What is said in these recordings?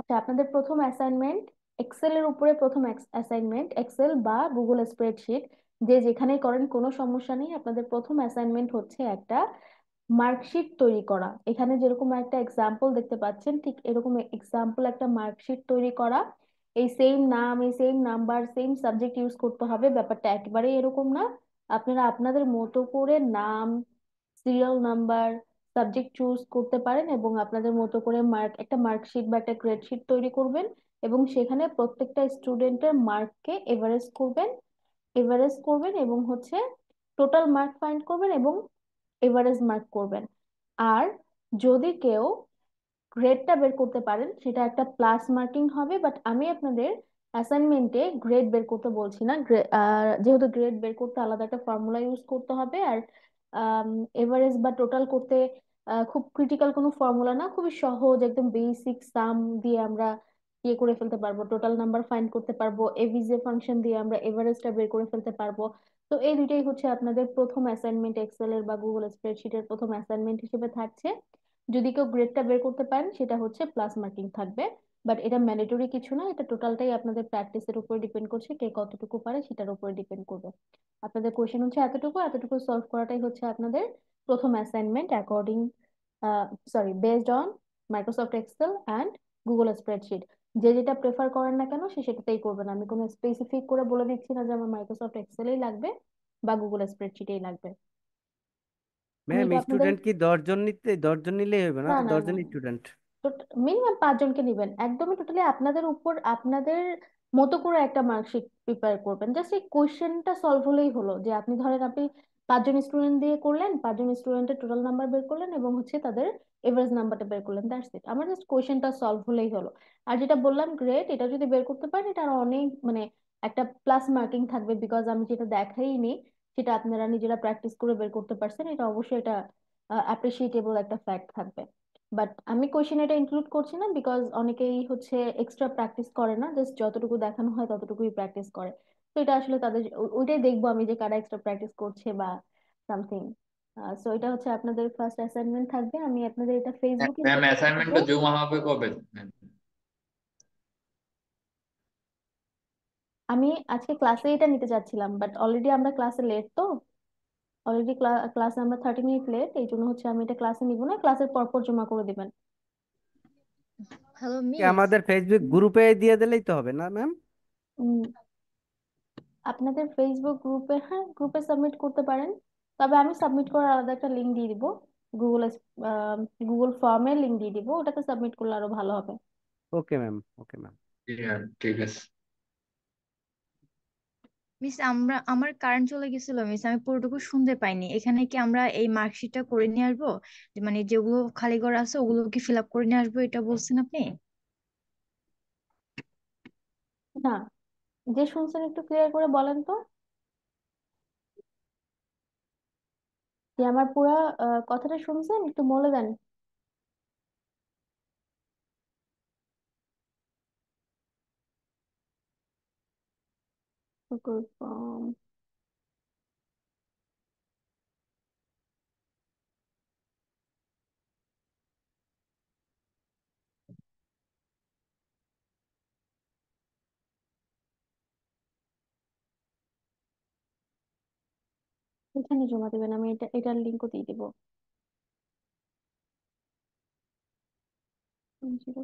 আচ্ছা, আপনাদের প্রথম অ্যাসাইনমেন্ট এক্সেল এর উপরে, প্রথম অ্যাসাইনমেন্ট এক্সেল বা গুগল স্প্রেডশিট, যে যেখানেই করেন কোনো সমস্যা নেই। আপনাদের প্রথম অ্যাসাইনমেন্ট হচ্ছে একটা মার্কশিট তৈরি করা। এখানে যেরকম একটা এক্সাম্পল দেখতে পাচ্ছেন, ঠিক এরকম এক্সাম্পল একটা মার্কশিট তৈরি করা। এই সেম নাম, এই same number, same subject use করতে হবে, ব্যাপারটা একেবারেই এরকম না। আপনারা আপনাদের মতো করে নাম, সিরিয়াল নাম্বার, সাবজেক্ট চুজ করতে পারেন এবং আপনাদের মতো করে একটা মার্কশিট বা একটা গ্রেড শিট তৈরি করবেন এবং সেখানে প্রত্যেকটা স্টুডেন্টের মার্ককে এভারেজ করবেন এবং হচ্ছে টোটাল মার্ক ফাইন্ড করবেন এবং এভারেজ মার্ক করবেন। আর যদি কেউ গ্রেডটা বের করতে পারেন, সেটা একটা প্লাস মার্কিং হবে। বাট আমি আপনাদের অ্যাসাইনমেন্টে গ্রেড বের করতে বলছি না। যেহেতু গ্রেড বের করতে আলাদা একটা ফর্মুলা ইউজ করতে হবে, আর এভারেজ বা টোটাল করতে খুব ক্রিটিক্যাল কোনো ফর্মুলা না, খুবই সহজ একদম বেসিক সাম দিয়ে আমরা ইয়ে করে ফেলতে পারবো, টোটাল নাম্বার ফাইন্ড করতে পারবো, এভিজে ফাংশন দিয়ে আমরা এভারেজটা বের করে ফেলতে পারবো। তো এই দুইটাই হচ্ছে আপনাদের প্রথম অ্যাসাইনমেন্ট, এক্সেলের বা গুগল স্প্রেডশিটের প্রথম অ্যাসাইনমেন্ট হিসেবে থাকছে। যদি কেউ গ্রেডটা বের করতে পারেন সেটা হচ্ছে প্লাস মার্কিং থাকবে। বাট এটা ম্যান্ডেটরি কিছু না, এটা টোটালটাই আপনাদের প্র্যাকটিসের উপর ডিপেন্ড করছে, কে কতটুকু পারে সেটার উপরে ডিপেন্ড করবে। আপনাদের কোশ্চেন হচ্ছে এতটুকু, এতটুকু সলভ করাটাই হচ্ছে আপনাদের প্রথম assignment according, sorry, based on Microsoft Excel and Google spreadsheet. যে যেটা প্রেফার করেন না কেন সে সেটাতেই করবেন। আমি কোনো স্পেসিফিক করে বলে দিচ্ছি না যে আমার মাইক্রোসফট এক্সেলেই লাগবে বা গুগল স্প্রেডশিটেই লাগবে। আমি ম্যাম এটা আপনাদের, স্টুডেন্ট কি 10 জন নিতে, 10 জন নিলেই হবে না না তো? না 10 জন না, স্টুডেন্ট? মিনিমাম 5 জনকে নিবেন, একদমই টোটালি আপনাদের উপর, আপনাদের মতো করে একটা মার্কশিট প্রিপেয়ার করবেন। জাস্ট এই কোশ্চেনটা সলভ হলেই হলো, যে আপনি ধরেন আপনি 5 জন স্টুডেন্ট দিয়ে করলেন, 5 জন স্টুডেন্টের টোটাল নাম্বার বের করলেন এবং হচ্ছে তাদের এভারেজ নাম্বারটা বের করলেন, দ্যাটস ইট। আমার জাস্ট কোশ্চেনটা সলভ হলেই হলো। আর যেটা বললাম গ্রেড, এটা যদি বের করতে পারেন এটা আরো অনেক মানে একটা প্লাস মার্কিং থাকবে, বিকজ আমি যেটা দেখাইনি সেটা আপনারা নিজেরা প্র্যাকটিস করে বের করতে পারছেন, এটা অবশ্যই এটা অ্যাপ্রিসিয়েটেবল একটা ফ্যাক্ট থাকবে। বাট আমি কোশ্চেন এটা ইনক্লুড করছি না, বিকজ অনেকেই হচ্ছে এক্সট্রা প্র্যাকটিস করে না, জাস্ট যতটুকু দেখানো হয় ততটুকুই প্র্যাকটিস করে। তো এটা আসলে তাদের ওইটাই দেখবো আমি, যে কারা এক্সট্রা প্র্যাকটিস করছে বা সামথিং। সো এটা হচ্ছে আপনাদের ফার্স্ট অ্যাসাইনমেন্ট থাকবে। আমি আপনাদের এটা ফেসবুকে ম্যাম শেয়ার করে দিব। অ্যাসাইনমেন্টটা জমা হবে কবে ম্যাম? আমি আজকে ক্লাসে এটা নিতে চাচ্ছিলাম, বাট অলরেডি আমরা ক্লাসে লেট, তো অলরেডি ক্লাসে আমরা 30 মিনিট লেট, এই জন্য হচ্ছে আমি এটা ক্লাসে নিব না, ক্লাসের পরপর জমা করে দিবেন। হ্যালো কি মিস। আমাদের ফেসবুক গ্রুপে দিয়ে দিলেই তো হবে না ম্যাম? আপনাদের ফেসবুক গ্রুপে, হ্যাঁ গ্রুপে সাবমিট করতে পারেন, তবে আমি সাবমিট করার আলাদা একটা লিঙ্ক দিয়ে দিব। গুগল গুগল ফর্মের লিঙ্ক দিয়ে দিব, ওটাতে সাবমিট করলে আরো ভালো হবে। Okay ma'am, okay ma'am. Ji ma'am, ঠিক আছে। মিস আমার কারেন্ট চলে গেছিল মিস, আমি পুরোটুকু শুনতে পাইনি। এখানে কি আমরা এই মার্কশিটটা করে নিয়ে আসবো? মানে যেগুলো খালি ঘর আছে ওগুলো কি ফিল আপ করে নিয়ে আসবো, এটা বলছেন আপনি? না, যে শুনছেন একটু ক্লিয়ার করে বলেন তো, যে আমার পুরা কথাটা শুনছেন একটু বলে দেন। গুগল ফর্ম, এখানে জমা দিবেন, আমি এটার লিঙ্কও দিয়ে দিব। 0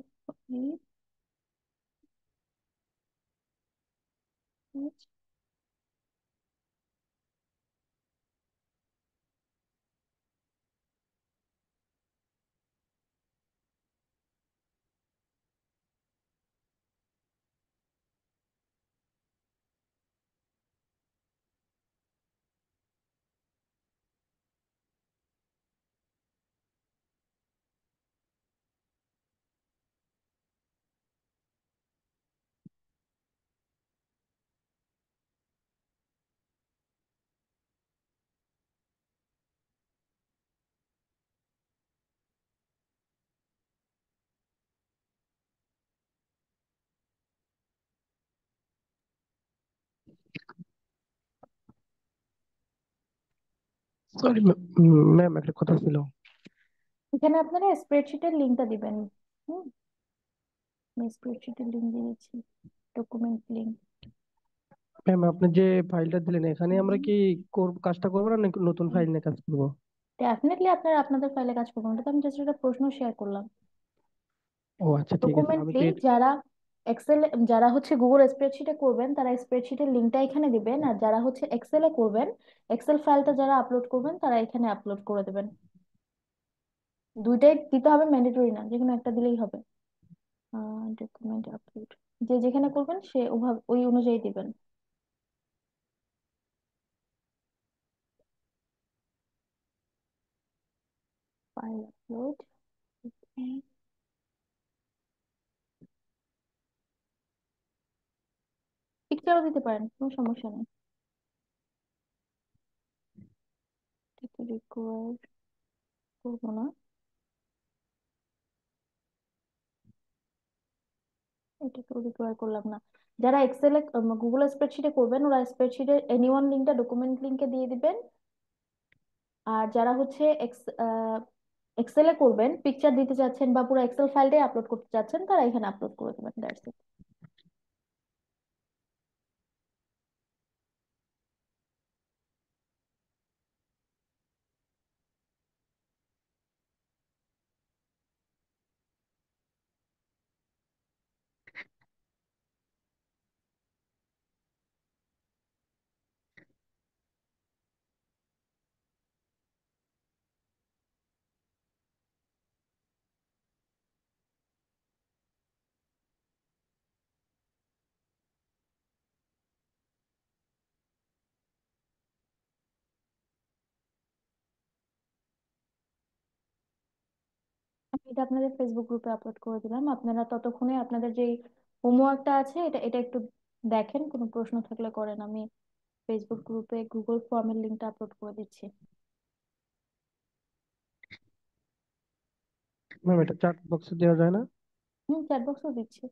সরি ম্যাম, একটা কথা ছিল। এখানে আপনারা স্প্রেডশিটের লিঙ্কটা দিবেন। হুম, আমি স্প্রেডশিটের লিঙ্ক দিয়ে দিচ্ছি, ডকুমেন্ট লিঙ্ক। ম্যাম আপনি যে ফাইলটা দিলেন এখানে আমরা কি কাজটা করবো না নাকি নতুন ফাইল নিয়ে কাজ করবো? ডেফিনেটলি আপনারা আপনাদের ফাইলে কাজ করবেন, ওটা তো আমি জাস্ট একটা প্রশ্ন শেয়ার করলাম। ও আচ্ছা ঠিক আছে, ডকুমেন্ট আমি তো লিঙ্ক যারা এক্সেল, যারা হচ্ছে গুগল স্প্রেডশিটে করবেন তারা স্প্রেডশিটের লিঙ্কটা এখানে দিবেন, আর যারা হচ্ছে এক্সেলে করবেন এক্সেল ফাইলটা যারা আপলোড করবেন তারা এখানে আপলোড করে দেবেন। দুইটাই দিতে হবে, ম্যান্ডেটরি না, যে কোনো একটা দিলেই হবে। ডকুমেন্ট আপলোড, যে যেখানে করবেন সে ওভাবে ওই অনুযায়ী দিবেন। ফাইল আপলোড, পিকচারও দিতে পারেন, কোনো সমস্যা নেই। রিকোয়ার করবো না, এটাকেও রিকোয়ার করলাম না। যারা এক্সেলে গুগল স্প্রেডশিটে করবেন ওরা স্প্রেডশিটের এনিওয়ান লিঙ্কটা ডকুমেন্ট লিঙ্কে দিয়ে দিবেন। আর যারা হচ্ছে এক্সেলে করবেন, পিকচার দিতে চাচ্ছেন বা পুরো এক্সেল ফাইলটাই আপলোড করতে চাচ্ছেন, তারা এখানে আপলোড করে দেবেন, দ্যাটস ইট। আমি এটা আপনাদের ফেসবুক গ্রুপে আপলোড করে দিলাম, আপনারা ততক্ষণে আপনাদের যে হোমওয়ার্কটা আছে এটা এটা একটু দেখেন, কোনো প্রশ্ন থাকলে করেন। আমি ফেসবুক গ্রুপে গুগল ফর্মের লিঙ্কটা আপলোড করে দিচ্ছি। ম্যাম এটা চ্যাট বক্সে দেওয়া যায় না? চ্যাট বক্সও দিচ্ছি।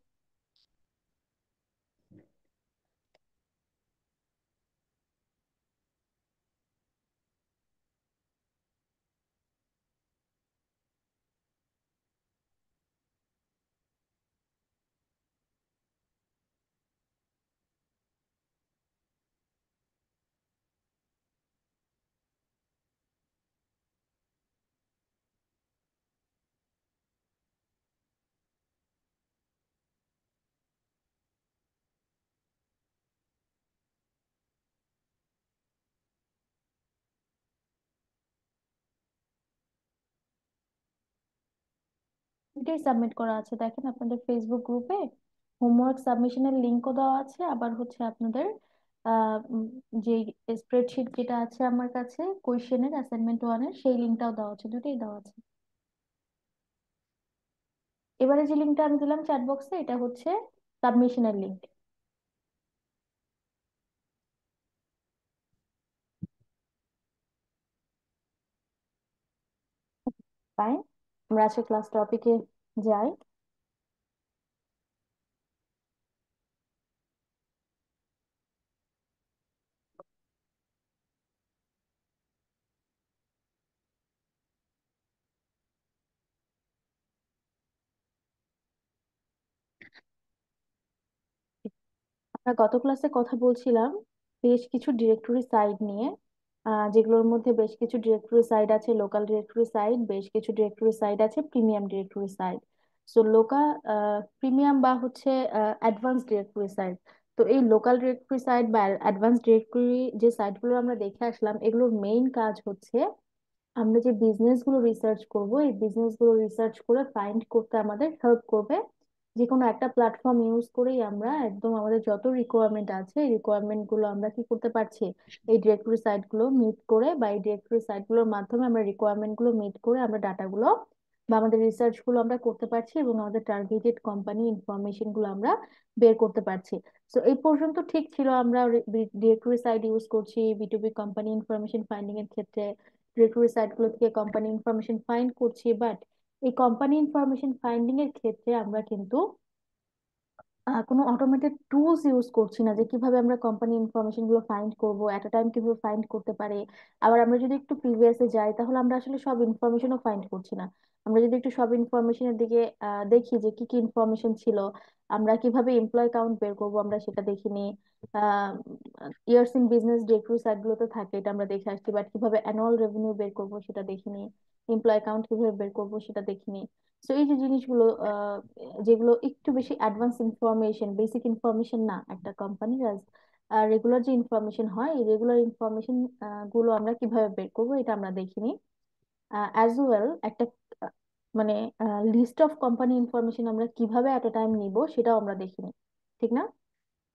এটাই সাবমিট করা আছে, দেখেন আপনাদের ফেসবুক গ্রুপে হোমওয়ার্ক সাবমিশনের লিঙ্কও দেওয়া আছে, আবার হচ্ছে আপনাদের যে স্প্রেডশিট যেটা আছে আমার কাছে কোয়েশ্চেনের অ্যাসাইনমেন্ট ওয়ানের সেই লিঙ্কটাও দেওয়া আছে, দুটোই দেওয়া আছে। এবারে যে লিঙ্কটা আমি দিলাম চ্যাট বক্সে এটা হচ্ছে সাবমিশনের লিঙ্ক। ফাইন, আমরা আজকে ক্লাস টপিকে যাই। আমরা গত ক্লাসে কথা বলছিলাম বেশ কিছু ডিরেক্টরি সাইট নিয়ে, যেগুলোর মধ্যে বেশ কিছু ডিরেক্টরি সাইট আছে লোকাল ডিরেক্টরি সাইট, বেশ কিছু ডিরেক্টরি সাইট আছে premium directory site. So local, premium বা হচ্ছে অ্যাডভান্স ডিরেক্টরি সাইট। তো এই লোকাল ডিরেক্টরি সাইট বা অ্যাডভান্স ডিরেক্টরি যে সাইটগুলো আমরা দেখে আসলাম, এগুলোর মেইন কাজ হচ্ছে আমরা যে বিজনেস গুলো রিসার্চ করব, এই বিজনেস গুলো রিসার্চ করে ফাইন্ড করতে আমাদের হেল্প করবে। যে কোনো একটা প্ল্যাটফর্ম ইউজ করেই আমরা একদম আমাদের যত রিকোয়ারমেন্ট আছে এই রিকোয়ারমেন্ট গুলো আমরা কি করতে পারছি, এই ডিরেক্টরি সাইট গুলো মিট করে বা এই ডিরেক্টরি সাইট গুলোর মাধ্যমে আমরা রিকোয়ারমেন্ট গুলো মিট করে আমরা ডাটা গুলো বা আমাদের রিসার্চ গুলো আমরা করতে পারছি এবং আমাদের টার্গেটেড কোম্পানি ইনফরমেশন গুলো আমরা বের করতে পারছি। তো এই পর্যন্ত ঠিক ছিল, আমরা ডিরেক্টরি সাইট ইউজ করছি বিটুবি কোম্পানি ইনফরমেশন ফাইন্ডিং এর ক্ষেত্রে, ডিরেক্টরি সাইট গুলো থেকে কোম্পানি ইনফরমেশন ফাইন্ড করছি, বাট এই কোম্পানি ইনফরমেশন ফাইন্ডিং এর ক্ষেত্রে আমরা কিন্তু কোনো অটোমেটেড টুলস ইউজ করছি না যে কিভাবে আমরা কোম্পানি ইনফরমেশন গুলো ফাইন্ড করব, এট আ টাইম কিভাবে ফাইন্ড করতে পারি। আবার আমরা যদি একটু প্রিভিয়াসে যাই তাহলে আমরা আসলে সব ইনফরমেশনও ফাইন্ড করছি না। আমরা যদি একটু সব ইনফরমেশনের দিকে দেখি যে কি কি ইনফরমেশন ছিল, আমরা কিভাবে এমপ্লয় কাউন্ট বের করব আমরা সেটা দেখিনি। Years in business directory site গুলোতে থাকে, এটা আমরা দেখে আসছি, বাট কিভাবে অ্যানুয়াল রেভিনিউ বের করব সেটা দেখিনি। এমপ্লয় কাউন্ট কিভাবে বের করব সেটা দেখিনি। তো এই যে জিনিসগুলো যেগুলো একটু বেশি অ্যাডভান্স ইনফরমেশন, বেসিক ইনফরমেশন না একটা কোম্পানির, রেগুলার যে ইনফরমেশন হয় এই রেগুলার ইনফরমেশন গুলো আমরা কিভাবে বের করবো এটা আমরা দেখিনি। অ্যাজ ওয়েল একটা আহ, মানে লিস্ট অফ কোম্পানি ইনফরমেশন আমরা কিভাবে এট এ টাইম নিব সেটাও আমরা দেখিনি, ঠিক না?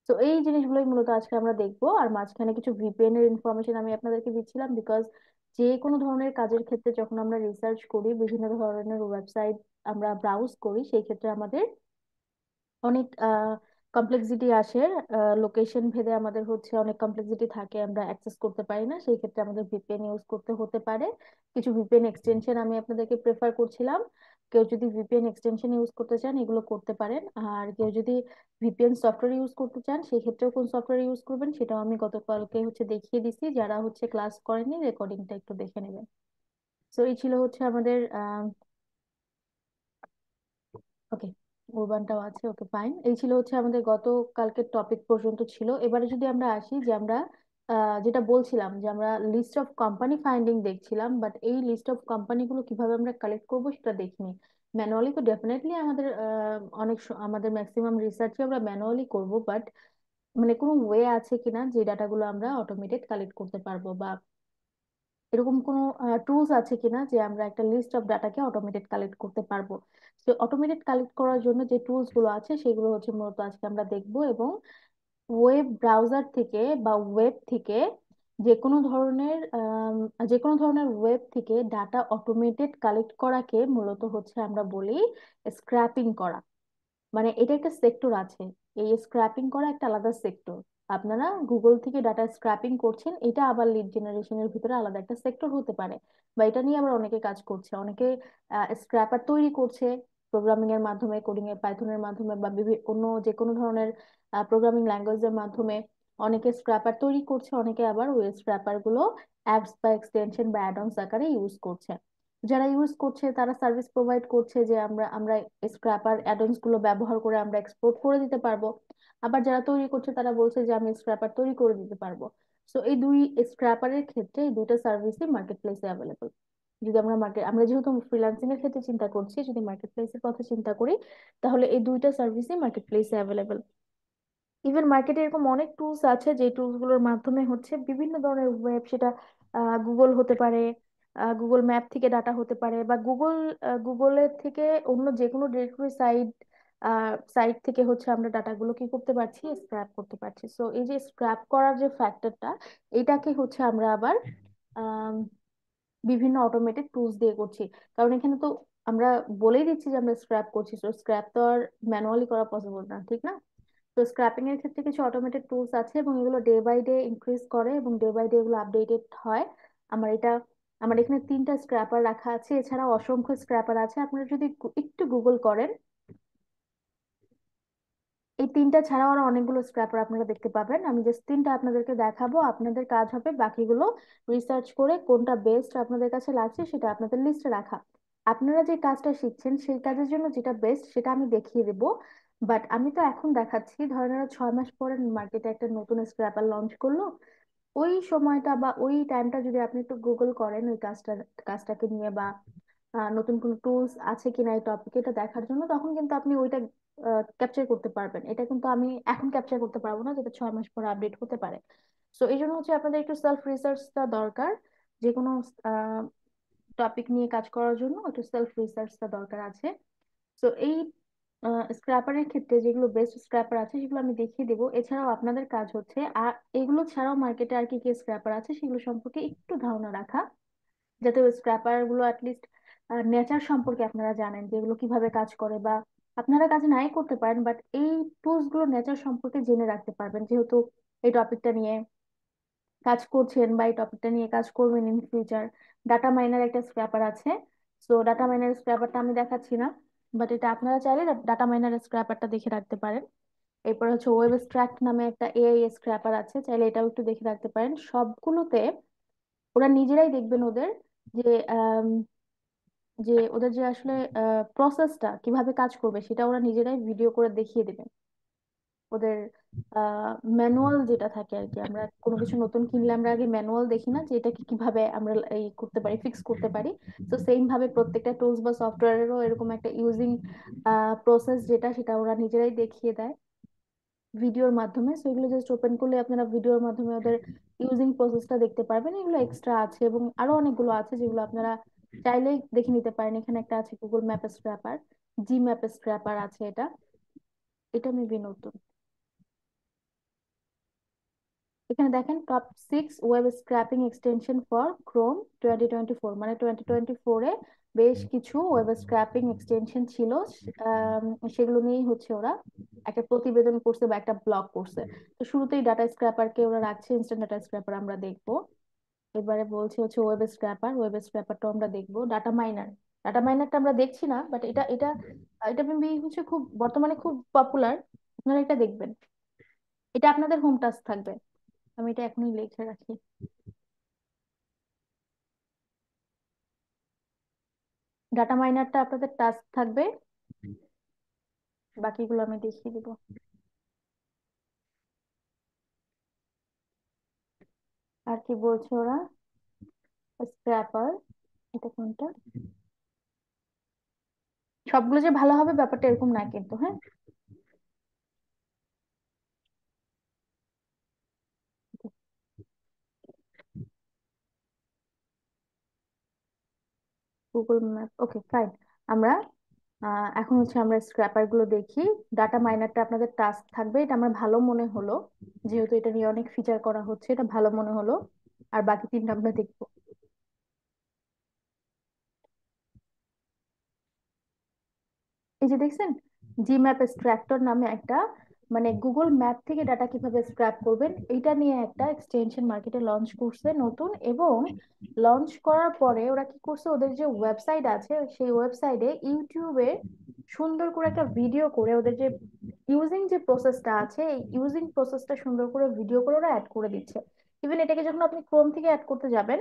তো এই জিনিসগুলোই মূলত আজকে আমরা দেখবো। আর মাঝখানে কিছু ভিপিএন এর ইনফরমেশন আমি আপনাদেরকে দিচ্ছিলাম, বিকজ যে কোনো ধরনের কাজের ক্ষেত্রে যখন আমরা রিসার্চ করি, বিভিন্ন ধরনের ওয়েবসাইট আমরা ব্রাউজ করি, সেই ক্ষেত্রে আমাদের অনেক কমপ্লেক্সিটি আসে। লোকেশন ভেদে আমাদের হচ্ছে অনেক কমপ্লেক্সিটি থাকে, আমরা অ্যাক্সেস করতে পারি না, সেই ক্ষেত্রে আমাদের ভিপিএন ইউজ করতে হতে পারে। কিছু ভিপিএন এক্সটেনশন আমি আপনাদেরকে প্রেফার করছিলাম। কেউ যদি ভিপিএন এক্সটেনশন ইউজ করতে চান এগুলো করতে পারেন। আর কেউ যদি ভিপিএন সফটওয়্যার ইউজ করতে চান সেই ক্ষেত্রেও কোন সফটওয়্যার ইউজ করবেন সেটাও আমি গতকালকে হচ্ছে দেখিয়ে দিছি। যারা হচ্ছে ক্লাস করেনি রেকর্ডিংটা একটু দেখে নেবেন। তো এই ছিল হচ্ছে আমাদের ওকে, উর্বানটাও আছে, ওকে ফাইন। এই ছিল হচ্ছে আমাদের গতকালকের টপিক পর্যন্ত ছিল। এবারে যদি আমরা আসি যে আমরা যেটা বলছিলাম যে আমরা লিস্ট অফ কোম্পানি ফাইন্ডিং দেখছিলাম, বাট এই লিস্ট অফ কোম্পানিগুলো কিভাবে আমরা কালেক্ট করবো সেটা দেখিনি। ম্যানুয়ালি তো ডেফিনেটলি আমাদের আমাদের ম্যাক্সিমাম রিসার্চই আমরা ম্যানুয়ালি করব, বাট মানে কোনো ওয়ে আছে কিনা যে ডাটাগুলো আমরা অটোমেটেড কালেক্ট করতে পারবো, বা এরকম কোনো টুলস আছে কিনা যে আমরা একটা লিস্ট অফ ডাটাকে অটোমেটেড কালেক্ট করতে পারবো। তো অটোমেটেড কালেক্ট করার জন্য যে টুলস গুলো আছে সেগুলো হচ্ছে মূলত আজকে আমরা দেখবো। এবং ওয়েব ব্রাউজার থেকে বা ওয়েব থেকে যে কোনো ধরনের ওয়েব থেকে ডাটা অটোমেটেড কালেক্ট করাকে মূলত হচ্ছে আমরা বলি স্ক্র্যাপিং করা। মানে এটা একটা সেক্টর আছে, এই স্ক্র্যাপিং করা একটা আলাদা সেক্টর। আপনারা গুগল থেকে ডাটা স্ক্র্যাপিং করছেন, এটা আবার লিড জেনারেশনের ভিতরে আলাদা একটা সেক্টর হতে পারে। বা এটা নিয়ে আবার অনেকে কাজ করছে, অনেকে স্ক্র্যাপার তৈরি করছে প্রোগ্রামিং এর মাধ্যমে, কোডিং এর পাইথনের মাধ্যমে, বা অন্য যে কোনো ধরনের প্রোগ্রামিং ল্যাঙ্গুয়েজের মাধ্যমে অনেকে স্ক্র্যাপার তৈরি করছে। অনেকে আবার ওই স্ক্র্যাপার গুলো অ্যাপস বা এক্সটেনশন বা অ্যাডঅনস আকারে ইউজ করছে। যারা ইউজ করছে তারা সার্ভিস প্রোভাইড করছে যে আমরা আমরা স্ক্র্যাপার অ্যাডন্স গুলো ব্যবহার করে আমরা এক্সপোর্ট করে দিতে পারবো। আবার যারা তৈরি করছে তারা বলছে যে আমি স্ক্র্যাপার তৈরি করে দিতে পারবো। সো এই দুই স্ক্র্যাপারের ক্ষেত্রে এই দুইটা সার্ভিসই মার্কেট প্লেসে অ্যাভেলেবল। যদি আমরা যেহেতু ফ্রিল্যান্সিং এর ক্ষেত্রে চিন্তা করছি, যদি মার্কেট প্লেসের কথা চিন্তা করি তাহলে এই দুইটা সার্ভিসই মার্কেট প্লেসে অ্যাভেলেবল। ইভেন মার্কেটে এরকম অনেক টুলস আছে যে টুলস গুলোর মাধ্যমে হচ্ছে বিভিন্ন ধরনের ওয়েব, সেটা গুগল হতে পারে, গুগল ম্যাপ থেকে ডাটা হতে পারে, বা গুগলের থেকে অন্য যে কোনো ডিরেক্টরি সাইট থেকে হচ্ছে আমরা ডাটাগুলো কি করতে পারছি, স্ক্র্যাপ করতে পারছি। সো এই যে স্ক্র্যাপ করার যে ফ্যাক্টরটা, এটাকে হচ্ছে আমরা আবার আহ বিভিন্ন অটোমেটেড টুলস দিয়ে করছি। কারণ এখানে তো আমরা বলেই দিচ্ছি যে আমরা স্ক্র্যাপ করছি, তো স্ক্র্যাপ তো আর ম্যানুয়ালি করা পসিবল না, ঠিক না? তো স্ক্র্যাপিং এর ক্ষেত্রে কিছু অটোমেটেড টুলস আছে এবং এগুলো ডে বাই ডে ইনক্রিজ করে এবং ডে বাই ডে এগুলো আপডেটেড হয়। আমার এটা আমার এখানে 3টা স্ক্র্যাপার রাখা আছে, এছাড়াও অসংখ্য স্ক্র্যাপার আছে। আপনারা যদি একটু গুগল করেন এই 3টা ছাড়াও আরো অনেকগুলো স্ক্র্যাপার আপনারা দেখতে পাবেন। আমি জাস্ট 3টা আপনাদেরকে দেখাবো, আপনাদের কাজ হবে বাকিগুলো রিসার্চ করে কোনটা বেস্ট আপনাদের কাছে লাগছে সেটা আপনাদের লিস্টে রাখা। আপনারা যে কাজটা শিখছেন সেই কাজের জন্য যেটা বেস্ট সেটা আমি দেখিয়ে দেবো। বাট আমি তো এখন দেখাচ্ছি, ধরেন 6 মাস পরে মার্কেটে একটা নতুন স্ক্র্যাপার লঞ্চ করলো, ওই সময়টা বা ওই টাইমটা যদি আপনি একটু গুগল করেন ওই কাজটাকে নিয়ে, বা নতুন কোনো টুলস আছে কিনা এই টপিকে এটা দেখার জন্য, তখন কিন্তু আপনি ওইটা ক্যাপচার করতে পারবেন। এটা কিন্তু আমি এখন ক্যাপচার করতে পারবো না, যেটা 6 মাস পরে আপডেট হতে পারে। সো এই জন্য হচ্ছে আপনাদের একটু সেলফ রিসার্চটা দরকার। যে কোনো টপিক নিয়ে কাজ করার জন্য একটু সেলফ রিসার্চটা দরকার আছে। তো এই স্ক্র্যাপারের ক্ষেত্রে যেগুলো বেস্ট স্ক্র্যাপার আছে সেগুলো আমি দেখিয়ে দেবো। এছাড়াও আপনাদের কাজ হচ্ছে আর এগুলো ছাড়াও মার্কেটে আর কি কি স্ক্র্যাপার আছে সেগুলো সম্পর্কে একটু ধারণা রাখা, যাতে ওই স্ক্র্যাপার গুলো অ্যাটলিস্ট নেচার সম্পর্কে আপনারা জানেন যে এগুলো কিভাবে কাজ করে। বা আপনারা কাজ নাই করতে পারেন, বাট এই টুলস গুলো নেচার সম্পর্কে জেনে রাখতে পারবেন, যেহেতু এই টপিকটা নিয়ে কাজ করছেন বা এই টপিকটা নিয়ে কাজ করবেন ইন ফিউচার। ডাটা মাইনার একটা স্ক্র্যাপার আছে। সো ডাটা মাইনার স্ক্র্যাপারটা আমি দেখাচ্ছি না, বাট এটা আপনারা চাইলে ডাটা মাইনার স্ক্র্যাপারটা দেখে রাখতে পারেন। এরপর হচ্ছে ওয়েব এক্সট্রাক্ট নামে একটা এআই স্ক্র্যাপার আছে, চাইলে এটাও একটু দেখে রাখতে পারেন। সবগুলোতে ওরা নিজেরাই দেখবেন ওদের যে আম, যে ওদের যে আসলে প্রসেসটা কিভাবে কাজ করবে সেটা ওরা নিজেরাই ভিডিও করে দেখিয়ে দেবে। ওদের ম্যানুয়াল যেটা থাকে আর কি, আমরা কোনো কিছু নতুন কিনলে আমরা আগে ম্যানুয়াল দেখি না যে এটাকে কিভাবে আমরা এই করতে পারি, ফিক্স করতে পারি। তো সেম ভাবে প্রত্যেকটা টুলস বা সফটওয়্যারেরও এরকম একটা ইউজিং প্রসেস যেটা, সেটা ওরা নিজেরাই দেখিয়ে দেয় ভিডিওর মাধ্যমে। সো এগুলো জাস্ট ওপেন করলে আপনারা ভিডিওর মাধ্যমে ওদের ইউজিং প্রসেসটা দেখতে পারবেন। এগুলো এক্সট্রা আছে এবং আরো অনেকগুলো আছে যেগুলো আপনারা চাইলেই দেখে নিতে পারেন। এখানে একটা আছে গুগল ম্যাপ স্ক্র্যাপার, জি ম্যাপ স্ক্র্যাপার আছে এটা, এটা মেবি নতুন। এখানে দেখেন top 6 web scraping extension for Chrome 2024, মানে 2024-এ বেশ কিছু ওয়েব স্ক্র্যাপিং এক্সটেনশন ছিল। আম, সেগুলো নিয়েই হচ্ছে ওরা একটা প্রতিবেদন করছে বা একটা ব্লগ করছে। তো শুরুতেই ডাটা স্ক্র্যাপারকে ওরা রাখছে, ইনস্ট্যান্ট ডাটা স্ক্র্যাপার আমরা দেখবো। এবারে বলছে হচ্ছে ওয়েব স্ক্র্যাপার, ওয়েব স্ক্র্যাপারটা আমরা দেখবো। ডাটা মাইনার, ডাটা মাইনারটা আমরা দেখছি না, বাট এটা এটা এটা মেবি হচ্ছে খুব বর্তমানে খুব পপুলার, আপনারা এটা দেখবেন। এটা আপনাদের হোম টাস্ক থাকবে, আমি এটা এখনই লিখে রাখি। ডাটা মাইনারটা আপনাদের টাস্ক থাকবে, বাকিগুলো আমি দেখিয়ে দিব। আর কি বলছে ওরা, স্ক্র্যাপার, এটা কোনটা, সবগুলো যে ভালো হবে ব্যাপারটা এরকম না কিন্তু, হ্যাঁ। Google map, okay fine. আমরা এখন হচ্ছে আমরা স্ক্র্যাপার গুলো দেখি। ডাটা মাইনারটা আপনাদের টাস্ক থাকবে, এটা আমার ভালো মনে হলো, যেহেতু এটা নিয়ে অনেক ফিচার করা হচ্ছে, এটা ভালো মনে হলো। আর বাকি তিনটা আমরা দেখবো। এই যে দেখছেন, জিম্যাপ এক্সট্রাক্টর নামে একটা, মানে গুগল ম্যাপ থেকে ডাটা কিভাবে স্ক্র্যাপ করবেন এইটা নিয়ে একটা এক্সটেনশন মার্কেটে লঞ্চ করছে নতুন। এবং লঞ্চ করার পরে ওরা কি করছে, ওদের যে ওয়েবসাইট আছে সেই ওয়েবসাইটে ইউটিউবে সুন্দর করে একটা ভিডিও করে ওদের যে ইউজিং যে প্রসেসটা আছে এই ইউজিং প্রসেসটা সুন্দর করে ভিডিও করে ওরা অ্যাড করে দিচ্ছে। ইভেন এটাকে যখন আপনি ক্রোম থেকে অ্যাড করতে যাবেন,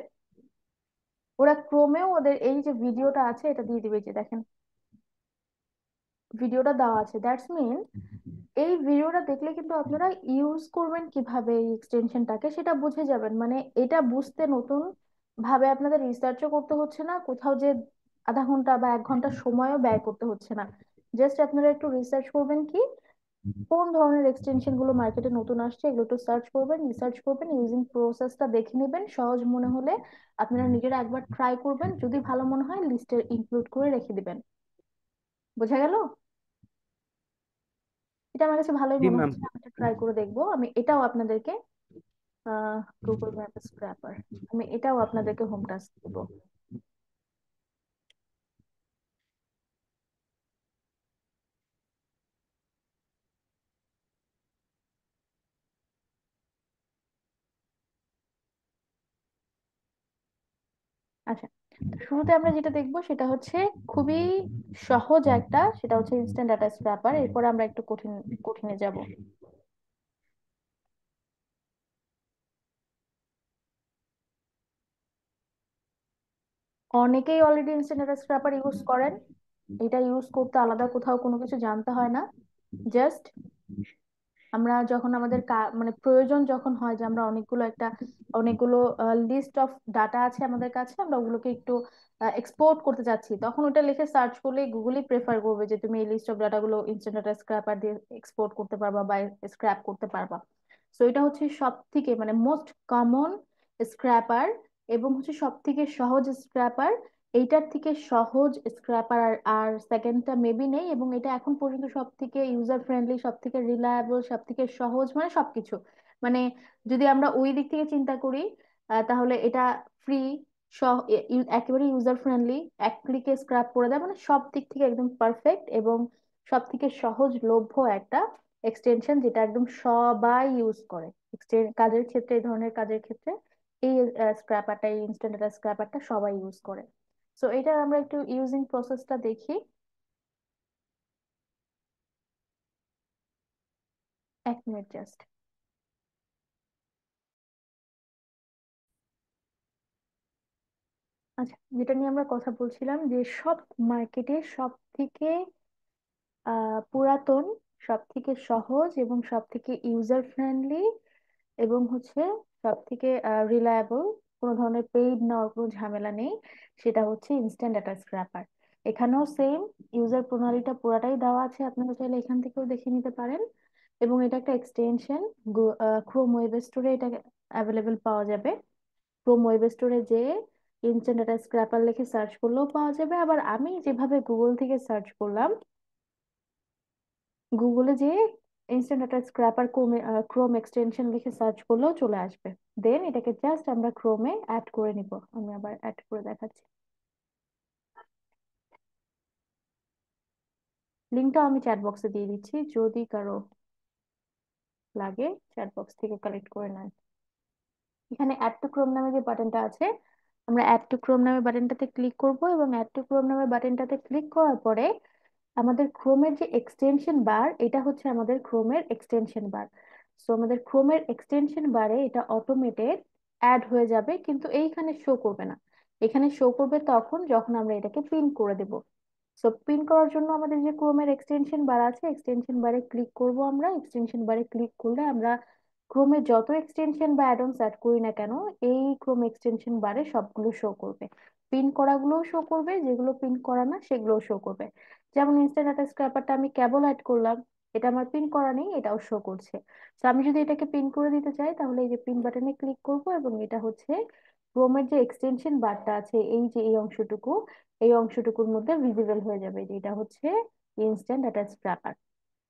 ওরা ক্রোমেও ওদের এই যে ভিডিওটা আছে এটা দিয়ে দিবে। এই যে দেখেন, ভিডিওটা দেওয়া আছে, দ্যাটস মিন এই ভিডিওটা দেখলে কিন্তু আপনারা ইউজ করবেন কিভাবে এই এক্সটেনশনটাকে সেটা বুঝে যাবেন। মানে এটা বুঝতে নতুন ভাবে আপনাদের রিসার্চও করতে হচ্ছে না, কোথাও যে আধা ঘন্টা বা 1 ঘন্টা সময়ও ব্যয় করতে হচ্ছে না। জাস্ট আপনারা একটু রিসার্চ করবেন কি কোন ধরনের এক্সটেনশন গুলো মার্কেটে নতুন আসছে, এগুলো একটু সার্চ করবেন, রিসার্চ করবেন, ইউজিং প্রসেসটা দেখে নেবেন। সহজ মনে হলে আপনারা নিজেরা একবার ট্রাই করবেন, যদি ভালো মনে হয় লিস্টে ইনক্লুড করে রেখে দিবেন। বোঝা গেল? এটা আমার কাছে ভালোই জি মনে ম্যাম। হচ্ছে, আমি এটা ট্রাই করে দেখবো। আমি এটাও আপনাদেরকে গুগল ম্যাপ স্ক্র্যাপার, আমি এটাও আপনাদেরকে হোম টাস্ক দেবো। আচ্ছা, তো শুরুতে আমরা যেটা দেখবো সেটা হচ্ছে খুবই সহজ একটা, সেটা হচ্ছে ইনস্ট্যান্ট ডাটা স্ক্র্যাপার। এরপর আমরা একটু কঠিন কঠিনে যাব। অনেকেই already instant data scraper use করেন, এটা ইউজ করতে আলাদা কোথাও কোনো কিছু জানতে হয় না। জাস্ট আমরা যখন আমাদের মানে প্রয়োজন যখন হয় যে আমরা অনেকগুলো লিস্ট অফ ডাটা আছে আমাদের কাছে, আমরা ওগুলোকে একটু এক্সপোর্ট করতে চাচ্ছি, তখন ওটা লিখে সার্চ করলে গুগলই প্রেফার করবে যে তুমি এই লিস্ট অফ ডাটাগুলো ইনস্ট্যান্ট ডাটা স্ক্র্যাপার দিয়ে এক্সপোর্ট করতে পারবা বা স্ক্র্যাপ করতে পারবা। সো এটা হচ্ছে সব থেকে মানে মোস্ট কমন স্ক্র্যাপার এবং হচ্ছে সব থেকে সহজ স্ক্র্যাপার। এইটার থেকে সহজ স্ক্র্যাপার আর আর সেকেন্ডটা মেবি নেই। এবং এটা এখন পর্যন্ত সব থেকে ইউজার ফ্রেন্ডলি, সব থেকে রিলায়েবল, সব থেকে সহজ, মানে সবকিছু। মানে যদি আমরা ওই দিক থেকে চিন্তা করি তাহলে এটা ফ্রি, একেবারে ইউজার ফ্রেন্ডলি, এক ক্লিকে স্ক্র্যাপ করে দেয়, মানে সব দিক থেকে একদম পারফেক্ট এবং সব থেকে সহজলভ্য একটা এক্সটেনশন যেটা একদম সবাই ইউজ করে। কাজের ক্ষেত্রে, এই ধরনের কাজের ক্ষেত্রে এই স্ক্র্যাপারটা, এই ইনস্ট্যান্ট ডাটা স্ক্র্যাপারটা সবাই ইউজ করে। সো এটা আমরা একটু ইউজিং প্রসেসটা দেখি। 1 মিনিট জাস্ট। আচ্ছা, যেটা নিয়ে আমরা কথা বলছিলাম যে সব মার্কেটে সব থেকে পুরাতন, সব থেকে সহজ এবং সব থেকে ইউজার ফ্রেন্ডলি এবং হচ্ছে সব থেকে রিলায়েবল, কোনো ধরনের পেইড নেওয়ার কোনো ঝামেলা নেই, সেটা হচ্ছে ইনস্ট্যান্ট ডাটা স্ক্র্যাপার। এখানেও সেম ইউজার প্রণালীটা পুরাটাই দেওয়া আছে, আপনারা চাইলে এখান থেকেও দেখে নিতে পারেন। এবং এটা একটা এক্সটেনশন, ক্রোম ওয়েব স্টোরে এটা অ্যাভেলেবেল পাওয়া যাবে। ক্রোম ওয়েব স্টোরে যে ইনস্ট্যান্ট ডাটা স্ক্র্যাপার লিখে সার্চ করলেও পাওয়া যাবে, আবার আমি যেভাবে গুগল থেকে সার্চ করলাম, গুগলে যে instant data scraper Chrome extension লিখে সার্চ করলেও চলে আসবে। দেন এটাকে জাস্ট আমরা ক্রোমে অ্যাড করে নিব। আমি আবার অ্যাড করে দেখাচ্ছি। লিঙ্কটা আমি চ্যাট বক্সে দিয়ে দিচ্ছি, যদি কারো লাগে চ্যাট বক্স থেকে কালেক্ট করে নেন। এখানে অ্যাড টু ক্রোম নামে যে বাটনটা আছে, আমরা অ্যাড টু ক্রোম নামে বাটনটাতে ক্লিক করব এবং অ্যাড টু ক্রোম নামে বাটনটাতে ক্লিক করার পরে আমাদের ক্রোমের যে এক্সটেনশন বার, এটা হচ্ছে আমাদের ক্রোমের এক্সটেনশন বার। সো আমাদের ক্রোমের এক্সটেনশন বারে এটা অটোমেটেড অ্যাড হয়ে যাবে, কিন্তু এইখানে শো করবে না। এখানে শো করবে তখন যখন আমরা এটাকে পিন করে দেব। সো পিন করার জন্য আমাদের যে ক্রোমের এক্সটেনশন বার আছে, এক্সটেনশন বারে ক্লিক করব। আমরা এক্সটেনশন বারে ক্লিক করলে আমরা ক্রোমে যত এক্সটেনশন বা অ্যাডঅনস অ্যাড করি না কেন, এই ক্রোম এক্সটেনশন বারে সবগুলো শো করবে। পিন করাগুলোও শো করবে, যেগুলো পিন করা না সেগুলোও শো করবে। যেমন ইনস্ট্যান্ট ডাটা স্ক্র্যাপারটা আমি কেবল অ্যাড করলাম, এটা আমার পিন করা নেই, এটাও শো করছে। তো আমি যদি এটাকে পিন করে দিতে চাই, তাহলে এই যে পিন বাটনে ক্লিক করব এবং এটা হচ্ছে ক্রোমের যে এক্সটেনশন বারটা আছে, এই যে এই অংশটুকু, এই অংশটুকুর মধ্যে ভিজিবল হয়ে যাবে যে এটা হচ্ছে ইনস্ট্যান্ট ডাটা স্ক্র্যাপার।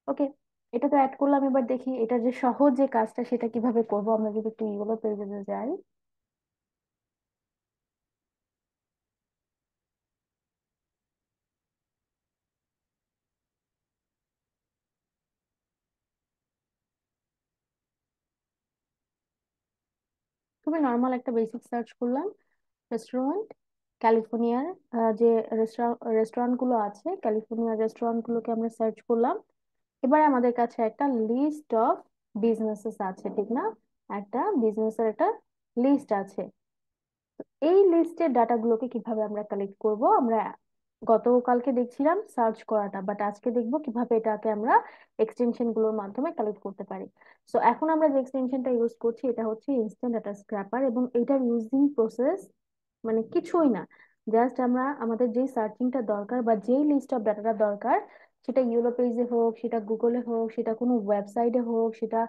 ওকে, এটা তো অ্যাড করলাম। এবার দেখি এটা যে সহজ যে কাজটা সেটা কিভাবে করব। আমরা যদি একটু ইউলো পেজে যাই, খুবই নর্মাল একটা বেসিক সার্চ করলাম, রেস্টুরেন্ট ক্যালিফোর্নিয়ার, যে রেস্টুরেন্ট গুলো আছে, ক্যালিফোর্নিয়ার রেস্টুরেন্ট গুলোকে আমরা সার্চ করলাম। এবার আমাদের কাছে একটা লিস্ট অফ বিজনেসেস আছে, ঠিক না? একটা বিজনেসের একটা লিস্ট আছে। এই লিস্টের ডাটাগুলোকে কিভাবে আমরা কালেক্ট করব? আমরা গতকালকে দেখছিলাম সার্চ করাটা, বাট আজকে দেখবো কিভাবে এটাকে আমরা এক্সটেনশন গুলোর মাধ্যমে কালেক্ট করতে পারি। সো এখন আমরা যে এক্সটেনশনটা ইউজ করছি এটা হচ্ছে ইনস্ট্যান্ট ডাটা স্ক্র্যাপার, এবং এটার ইউজিং প্রসেস মানে কিছুই না। জাস্ট আমরা আমাদের যেই সার্চিংটা দরকার বা যেই লিস্ট অফ ডাটাটা দরকার, সেটা ইয়েলো পেজে হোক, সেটা গুগলে হোক, সেটা কোনো ওয়েবসাইটে হোক, সেটা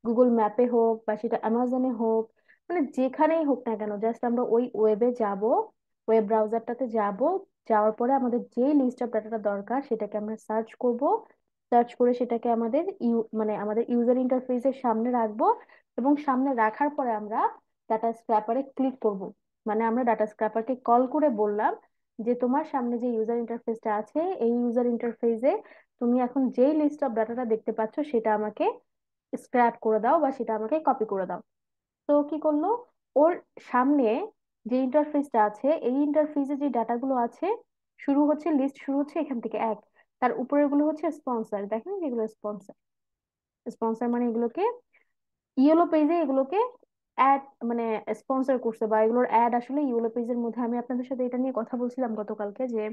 গুগল ম্যাপে হোক, বা সেটা অ্যামাজনে হোক, মানে যেখানেই হোক না কেন, জাস্ট আমরা ওই ওয়েবে যাব, ওয়েব ব্রাউজারটাতে যাব। যাওয়ার পরে আমাদের যে লিস্ট অফ ডাটাটা দরকার সেটাকে আমরা সার্চ করব। সার্চ করে সেটাকে আমাদের মানে আমাদের ইউজার ইন্টারফেসের সামনে রাখবো, এবং সামনে রাখার পরে আমরা ডাটা স্ক্র্যাপারে ক্লিক করব। মানে আমরা ডাটা স্ক্র্যাপারকে কল করে বললাম যে তোমার সামনে যে ইউজার ইন্টারফেসটা আছে, এই ইউজার ইন্টারফেসে তুমি এখন যেই লিস্ট অফ ডাটাটা দেখতে পাচ্ছ সেটা আমাকে স্ক্র্যাপ করে দাও বা সেটা আমাকে কপি করে দাও। তো কি করলো, ওর সামনে যে ইন্টারফেসটা আছে, এই ইন্টারফেসে যে ডাটাগুলো আছে, শুরু হচ্ছে লিস্ট, শুরু হচ্ছে এখান থেকে এক, তার উপরের গুলো হচ্ছে স্পন্সর। দেখেন যেগুলো স্পন্সর, স্পন্সর মানে এগুলোকে ইয়েলো পেজে এগুলোকে অ্যাড মানে স্পন্সর করছে, বা এগুলোর অ্যাড আসলে ইয়েলো পেজের মধ্যে। আমি আপনাদের সাথে এটা নিয়ে কথা বলছিলাম গতকালকে, যে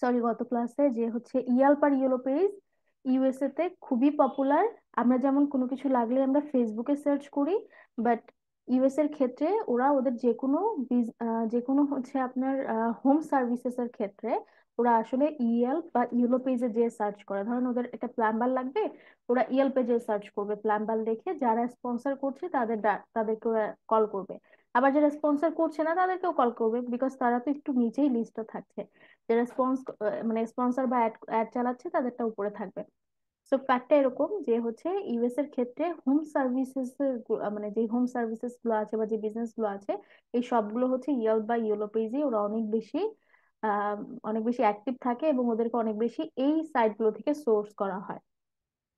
সরি গত ক্লাসে, যে হচ্ছে ইয়াল্প আর ইয়েলো পেজ ইউএসএ তে খুবই পপুলার। আমরা যেমন কোনো কিছু লাগলে আমরা ফেসবুকে সার্চ করি, বাট ইউএস এর ক্ষেত্রে ওরা ওদের যে কোনো যে কোনো হচ্ছে আপনার হোম সার্ভিসেস এর ক্ষেত্রে ওরা আসলে ইয়েল্প বা ইয়েলো পেজে যে সার্চ করে। ধরেন ওদের একটা প্লাম্বার লাগবে, ওরা ইয়েল্প পেজে সার্চ করবে, প্লাম্বার দেখে যারা স্পন্সর করছে তাদেরকে কল করবে। আবার যারা স্পন্সর করছে না তাদেরকেও কল করবে, বিকজ তারা তো একটু নিচেই লিস্টটা থাকছে। যারা মানে স্পন্সর বা অ্যাড চালাচ্ছে তাদেরটা উপরে থাকবে। সো ফ্যাক্টটা এরকম যে হচ্ছে ইউএস এর ক্ষেত্রে হোম সার্ভিসেস, মানে যে হোম সার্ভিসেস গুলো আছে বা যে বিজনেস গুলো আছে, এই সবগুলো হচ্ছে ইয়েল্প বা ইয়েলো পেজে ওরা আহ অনেক বেশি অ্যাক্টিভ থাকে, এবং ওদেরকে অনেক বেশি এই সাইট গুলো থেকে সোর্স করা হয়।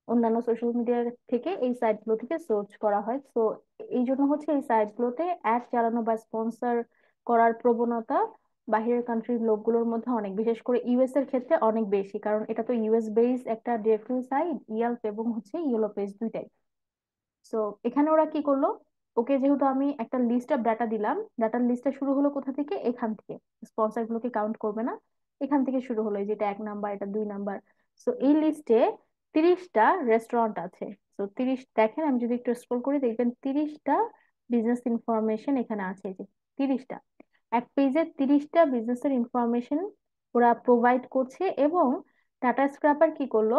অন্যান্য সোশ্যাল মিডিয়া থেকে এই সাইট গুলো থেকে সোর্স করা হয়। তো এই জন্য হচ্ছে এই সাইট গুলোতে অ্যাড চালানো বা স্পন্সর করার প্রবণতা বাহিরের কান্ট্রির লোকগুলোর মধ্যে অনেক, বিশেষ করে ইউএস এর ক্ষেত্রে অনেক বেশি, কারণ এটা তো ইউএস বেস একটা ডিরেক্টরি সাইট, ইয়াল্প এবং হচ্ছে ইয়েলো পেজ দুইটাই। সো এখানে ওরা কি করলো, ওকে যেহেতু আমি একটা লিস্ট অফ ডাটা দিলাম, ডাটার লিস্টটা শুরু হলো কোথা থেকে, এখান থেকে, স্পন্সর গুলোকে কাউন্ট করবে না, এখান থেকে শুরু হলো, এই যেটা 1 নাম্বার, এটা 2 নাম্বার। সো এই লিস্টে 30টা রেস্টুরেন্ট আছে। সো 30, দেখেন আমি যদি একটু স্ক্রল করি দেখবেন 30টা বিজনেস ইনফরমেশন এখানে আছে, এই যে 30টা, এক পেজে 30টা বিজনেসের ইনফরমেশন ওরা প্রোভাইড করছে। এবং টাটা স্ক্র্যাপার কি করলো,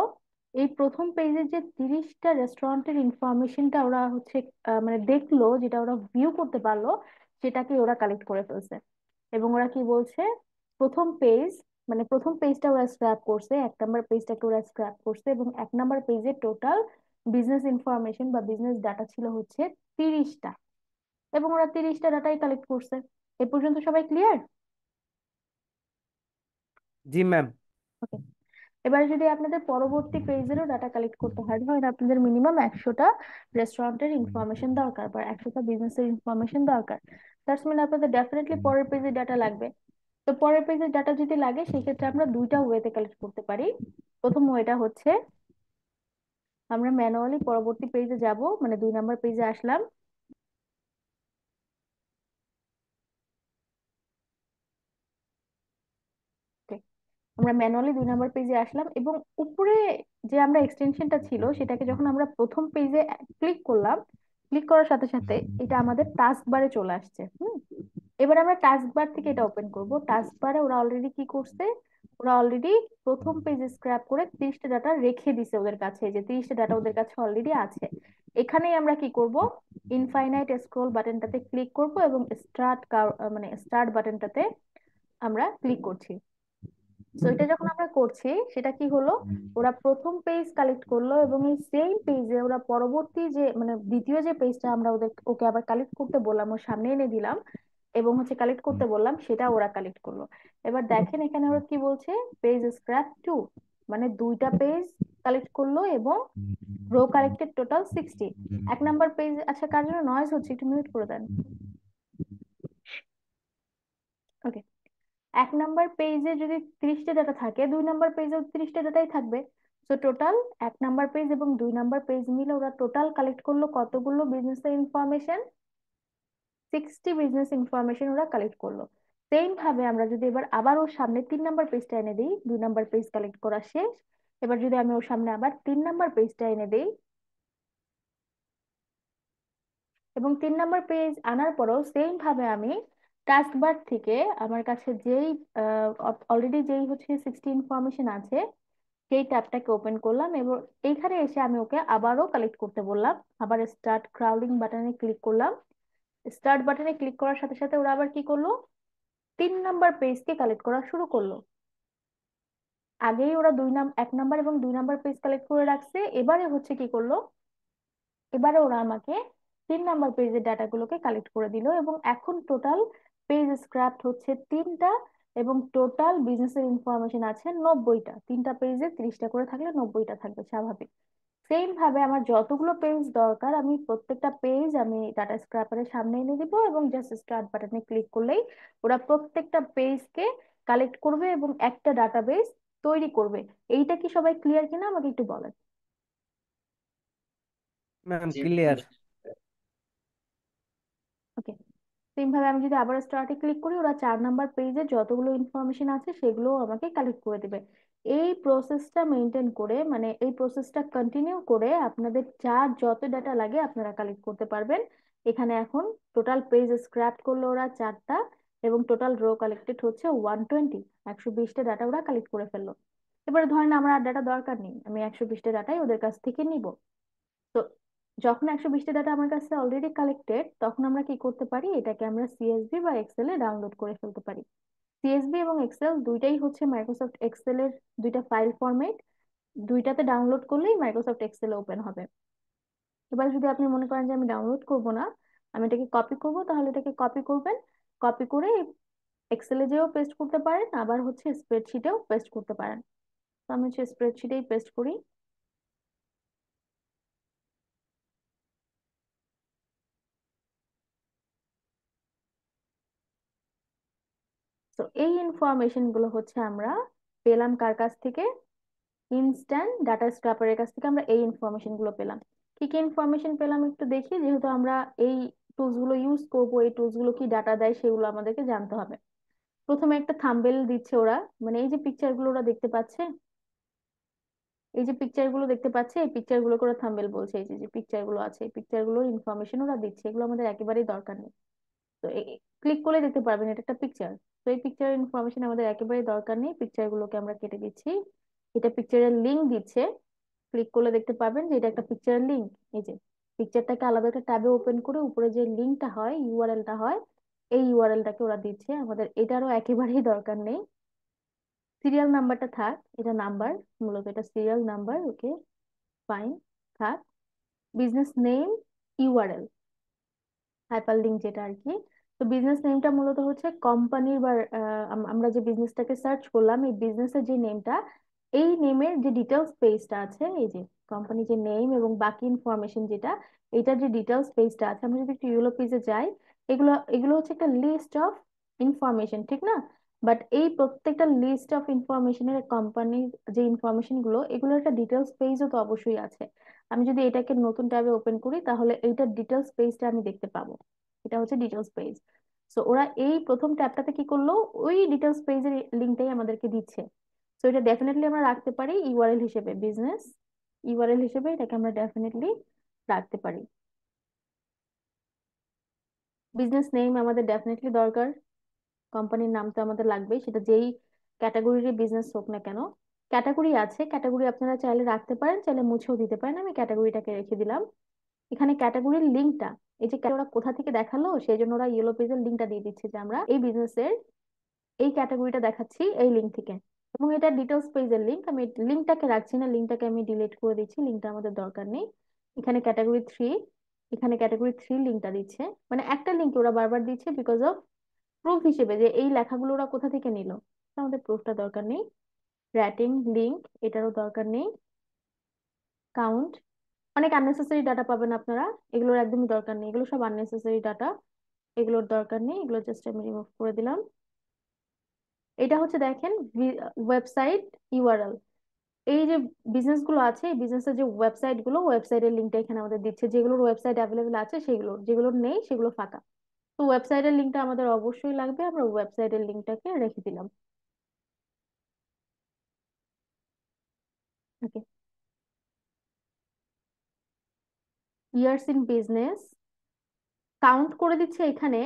এই প্রথম পেজে যে 30টা রেস্টুরেন্টের ইনফরমেশনটা ওরা হচ্ছে মানে দেখলো, যেটা ওরা ভিউ করতে পারলো, সেটাকে ওরা কালেক্ট করে ফেলছে। এবং ওরা কি বলছে, প্রথম পেজ, মানে প্রথম পেজটা ওরা স্ক্র্যাপ করছে, 1 নাম্বার পেজটাকে ওরা স্ক্র্যাপ করছে, এবং 1 নাম্বার পেজে টোটাল বিজনেস ইনফরমেশন বা বিজনেস ডাটা ছিল হচ্ছে 30টা, এবং ওরা 30টা ডাটাই কালেক্ট করছে। এ পর্যন্ত সবাই ক্লিয়ার? জি ম্যাম। এবারে যদি আপনাদের পরবর্তী পেজেরও ডাটা কালেক্ট করতে হয়, ধরেন আপনাদের মিনিমাম 100টা রেস্টুরেন্টের ইনফরমেশন দরকার বা 100টা বিজনেসের ইনফরমেশন দরকার, দ্যাটস মিন আপনাদের ডেফিনেটলি পরের পেজে ডাটা লাগবে। তো পরের পেজের ডাটা যদি লাগে, সেক্ষেত্রে আমরা দুইটা ওয়েতে কালেক্ট করতে পারি। প্রথম ওয়েটা হচ্ছে, আমরা ম্যানুয়ালি পরবর্তী পেজে যাব, মানে 2 নাম্বার পেজে আসলাম, ঠিক, আমরা ম্যানুয়ালি 2 নাম্বার পেজে আসলাম, এবং উপরে যে আমরা এক্সটেনশনটা ছিল সেটাকে যখন আমরা প্রথম পেজে ক্লিক করলাম, ক্লিক করার সাথে সাথে এটা আমাদের টাস্ক বারে চলে আসছে। এবার আমরা টাস্ক বার থেকে এটা ওপেন করব। টাস্ক বারে ওরা অলরেডি কি করছে, ওরা অলরেডি প্রথম পেজে স্ক্র্যাপ করে 30টা ডাটা রেখে দিছে ওদের কাছে, যে 30টা ডাটা ওদের কাছে অলরেডি আছে। এখানেই আমরা কি করব, ইনফাইনাইট স্ক্রল বাটনটাতে ক্লিক করব এবং মানে স্টার্ট বাটনটাতে আমরা ক্লিক করছি। তো এটা যখন আমরা করছি, সেটা কি হলো, ওরা প্রথম পেজ কালেক্ট করলো, এবং এই সেম পেজে ওরা পরবর্তী যে মানে দ্বিতীয় যে পেজটা আমরা ওকে আবার কালেক্ট করতে বললাম, ওর সামনে এনে দিলাম এবং হচ্ছে কালেক্ট করতে বললাম, সেটা ওরা কালেক্ট করলো। এবার দেখেন এখানে ওরা কি বলছে, পেজ স্ক্র্যাপ 2, মানে দুইটা পেজ কালেক্ট করলো, এবং row collected total 60। 1 number page, আচ্ছা কার জন্য নয়েজ হচ্ছে, একটু মিউট করে দেন। ওকে, 1 নাম্বার পেজে যদি 30টা ডাটা থাকে, 2 নাম্বার পেজেও 30টা ডাটাই থাকবে। তো টোটাল 1 নাম্বার পেজ এবং 2 নাম্বার পেজ মিলে ওরা টোটাল কালেক্ট করলো কতগুলো বিজনেস ইনফরমেশন, 60 বিজনেস ইনফরমেশন ওরা কালেক্ট করলো। সেম ভাবে আমরা যদি এবার আবার ওর সামনে 3 নাম্বার পেজটা এনে দিই, 2 নাম্বার পেজ কালেক্ট করা শেষ। এবার যদি আমি ওর সামনে আবার 3 নাম্বার পেজটা এনে দিই, এবং 3 নাম্বার পেজ আনার পরেও সেম ভাবে আমি টাস্ক বার থেকে আমার কাছে যেই অলরেডি যেই হচ্ছে 60 ইনফরমেশন আছে, সেই ট্যাবটাকে ওপেন করলাম, এবং এইখানে এসে আমি ওকে আবারও কালেক্ট করতে বললাম। আবার স্টার্ট ক্রাউডিং বাটনে ক্লিক করলাম। স্টার্ট বাটনে ক্লিক করার সাথে সাথে ওরা আবার কি করলো, 3 নাম্বার পেজকে কালেক্ট করা শুরু করলো। আগেই ওরা 1 নাম্বার এবং 2 নাম্বার পেজ কালেক্ট করে রাখছে, এবারে হচ্ছে কি করলো, এবারে ওরা আমাকে 3 নাম্বার পেজের ডাটাগুলোকে কালেক্ট করে দিল, এবং এখন টোটাল পেজ স্ক্র্যাপ হচ্ছে 3টা, এবং টোটাল বিজনেসের ইনফরমেশন আছে 90টা। 3টা পেজে 30টা করে থাকলে 90টা থাকবে স্বাভাবিক। সেম ভাবে আমার যতগুলো পেজ দরকার, আমি প্রত্যেকটা পেজ আমি ডাটা স্ক্র্যাপারের সামনে এনে দিব, এবং জাস্ট স্টার্ট বাটনে ক্লিক করলেই ওরা প্রত্যেকটা পেজকে কালেক্ট করবে এবং একটা ডাটাবেস তৈরি করবে। এইটা কি সবাই ক্লিয়ার কিনা আমাকে একটু বলেন। ম্যাম জি ক্লিয়ার। ওকে, সেম ভাবে আমি যদি আবার স্টার্টে ক্লিক করি, ওরা 4 নাম্বার পেজে যতগুলো ইনফরমেশন আছে সেগুলো আমাকে কালেক্ট করে দিবে। এই প্রসেসটা মেনটেন করে, মানে এই প্রসেসটা কন্টিনিউ করে আপনাদের যার যত ডাটা লাগে আপনারা কালেক্ট করতে পারবেন। এখানে এখন টোটাল পেজ স্ক্র্যাপ করলো ওরা 4টা, এবং টোটাল রো কালেক্টেড হচ্ছে 120, 120টা ডাটা ওরা কালেক্ট করে ফেললো। এবারে ধরেন আমার আর ডাটা দরকার নেই, আমি 120টা ডাটাই ওদের কাছ থেকে নিব। তো যখন 120টা ডাটা আমার কাছে অলরেডি কালেক্টেড, তখন আমরা কি করতে পারি, এটাকে আমরা সিএসভি বা এক্সেল এ ডাউনলোড করে ফেলতে পারি। সিএসভি এবং এক্সেল দুইটাই হচ্ছে মাইক্রোসফট এক্সেল এর দুইটা ফাইল ফরম্যাট, দুইটাতে ডাউনলোড করলেই মাইক্রোসফট এক্সেল ওপেন হবে। এবার যদি আপনি মনে করেন যে আমি ডাউনলোড করব না, আমি এটাকে কপি করব, তাহলে এটাকে কপি করবেন, কপি করে এক্সেলে যেও পেস্ট করতে পারেন, আবার হচ্ছে স্প্রেডশিটেও পেস্ট করতে পারেন। তো আমি হচ্ছে স্প্রেডশিটেই পেস্ট করি। তো এই ইনফরমেশন গুলো হচ্ছে আমরা পেলাম কার কাছ থেকে? ইনস্ট্যান্ট ডাটা স্ক্র্যাপারের কাছ থেকে আমরা এই ইনফরমেশন গুলো পেলাম। কি কি ইনফরমেশন পেলাম একটু দেখি, যেহেতু আমরা এই টুলস গুলো ইউজ করবো, এই টুলস গুলো কি ডাটা দেয় সেগুলো আমাদেরকে জানতে হবে। প্রথমে একটা থাম্বনেল দিচ্ছে ওরা, মানে এই যে পিকচার গুলো ওরা দেখতে পাচ্ছে, এই যে পিকচার গুলো দেখতে পাচ্ছে, এই পিকচার গুলো করে থাম্বনেল বলছে। এই যে যে পিকচার গুলো আছে, এই পিকচার গুলোর ইনফরমেশন ওরা দিচ্ছে, এগুলো আমাদের একেবারেই দরকার নেই। তো ক্লিক করলে দেখতে পারবেন এটা একটা পিকচার। তো এই পিকচার ইনফরমেশন আমাদের একেবারেই দরকার নেই, পিকচার গুলোকে আমরা কেটে দিচ্ছি। এটা পিকচারের লিঙ্ক দিচ্ছে, ক্লিক করলে দেখতে পাবেন যে এটা একটা পিকচারের লিঙ্ক। এই যে পিকচারটাকে আলাদা একটা ট্যাবে ওপেন করে উপরে যে লিঙ্কটা হয়, ইউআরএলটা হয়, এই ইউআরএলটাকে ওরা দিচ্ছে, আমাদের এটারও একেবারেই দরকার নেই। সিরিয়াল নাম্বারটা থাক, এটা নাম্বার, মূলত এটা সিরিয়াল নাম্বার, ওকে ফাইন থাক। Business name, URL, hyper link যেটা আর কি। তো বিজনেস নেমটা মূলত হচ্ছে কোম্পানির বা আমরা যে বিজনেসটাকে সার্চ করলাম, এই বিজনেসের যে নেমটা, এই নেমের যে ডিটেলস পেজটা আছে, এই যে কোম্পানি যে নেম এবং বাকি ইনফরমেশন যেটা, এটার যে ডিটেলস পেজটা আছে, আমরা যদি একটু ইউলো পেজে যাই, এগুলো এগুলো হচ্ছে একটা লিস্ট অফ ইনফরমেশন, ঠিক না? বাট এই প্রত্যেকটা লিস্ট অফ ইনফরমেশনের কোম্পানির যে ইনফরমেশন গুলো, এগুলোর একটা ডিটেলস পেজও তো অবশ্যই আছে। আমি যদি এটাকে নতুন ট্যাবে ওপেন করি, তাহলে এইটার ডিটেলস পেজটা আমি দেখতে পাবো। এটা হচ্ছে ডিটেলস পেজ। সো ওরা এই প্রথম ট্যাবটাতে কি করলো, ওই ডিটেলস পেজের লিঙ্কটাই আমাদেরকে দিচ্ছে। সো এটা ডেফিনেটলি আমরা রাখতে পারি ইউআরএল হিসেবে, বিজনেস ইউআরএল হিসেবে এটাকে আমরা ডেফিনেটলি রাখতে পারি। বিজনেস নেম আমাদের ডেফিনেটলি দরকার, কোম্পানির নাম তো আমাদের লাগবেই, সেটা যেই ক্যাটাগরির বিজনেস হোক না কেন। ক্যাটাগরি আছে, ক্যাটাগরি আপনারা চাইলে রাখতে পারেন, চাইলে মুছেও দিতে পারেন, আমি ক্যাটাগরিটাকে রেখে দিলাম। এখানে ক্যাটাগরির লিঙ্কটা, এই যে ওরা কোথা থেকে দেখালো, সেই জন্য ওরা ইয়েলো পেজের লিঙ্কটা দিয়ে দিচ্ছে যে আমরা এই বিজনেসের এই ক্যাটাগরিটা দেখাচ্ছি এই লিঙ্ক থেকে। এবং এটা ডিটেলস পেজের লিঙ্ক, আমি লিঙ্কটাকে রাখছি না, লিঙ্কটাকে আমি ডিলিট করে দিচ্ছি, লিঙ্কটা আমাদের দরকার নেই। এখানে ক্যাটাগরি 3, এখানে ক্যাটাগরি 3 লিঙ্কটা দিচ্ছে, মানে একটা লিঙ্ক ওরা বারবার দিচ্ছে বিকজ অফ প্রুফ হিসেবে যে এই লেখাগুলো ওরা কোথা থেকে নিল। আমাদের প্রুফটা দরকার নেই। র্যাটিং লিঙ্ক, এটারও দরকার নেই। কাউন্ট, অনেক আননেসেসারি ডাটা পাবেন আপনারা, এগুলোর একদমই দরকার নেই, এগুলো সব আননেসেসারি ডাটা, এগুলোর দরকার নেই, এগুলো জাস্ট আমি রিমুভ করে দিলাম। এটা হচ্ছে দেখেন ওয়েবসাইট ইউআরএল, এই যে বিজনেস গুলো আছে, এই বিজনেসের যে ওয়েবসাইট গুলো, ওয়েবসাইটের লিঙ্কটা এখানে আমাদের দিচ্ছে, যেগুলোর ওয়েবসাইট অ্যাভেলেবেল আছে সেগুলো, যেগুলোর নেই সেগুলো ফাঁকা। তো ওয়েবসাইটের লিঙ্কটা আমাদের অবশ্যই লাগবে, আমরা ওয়েবসাইটের লিঙ্কটাকে রেখে দিলাম। ওকে, ইয়ার্স ইন বিজনেস কাউন্ট করে দিচ্ছে এখানে।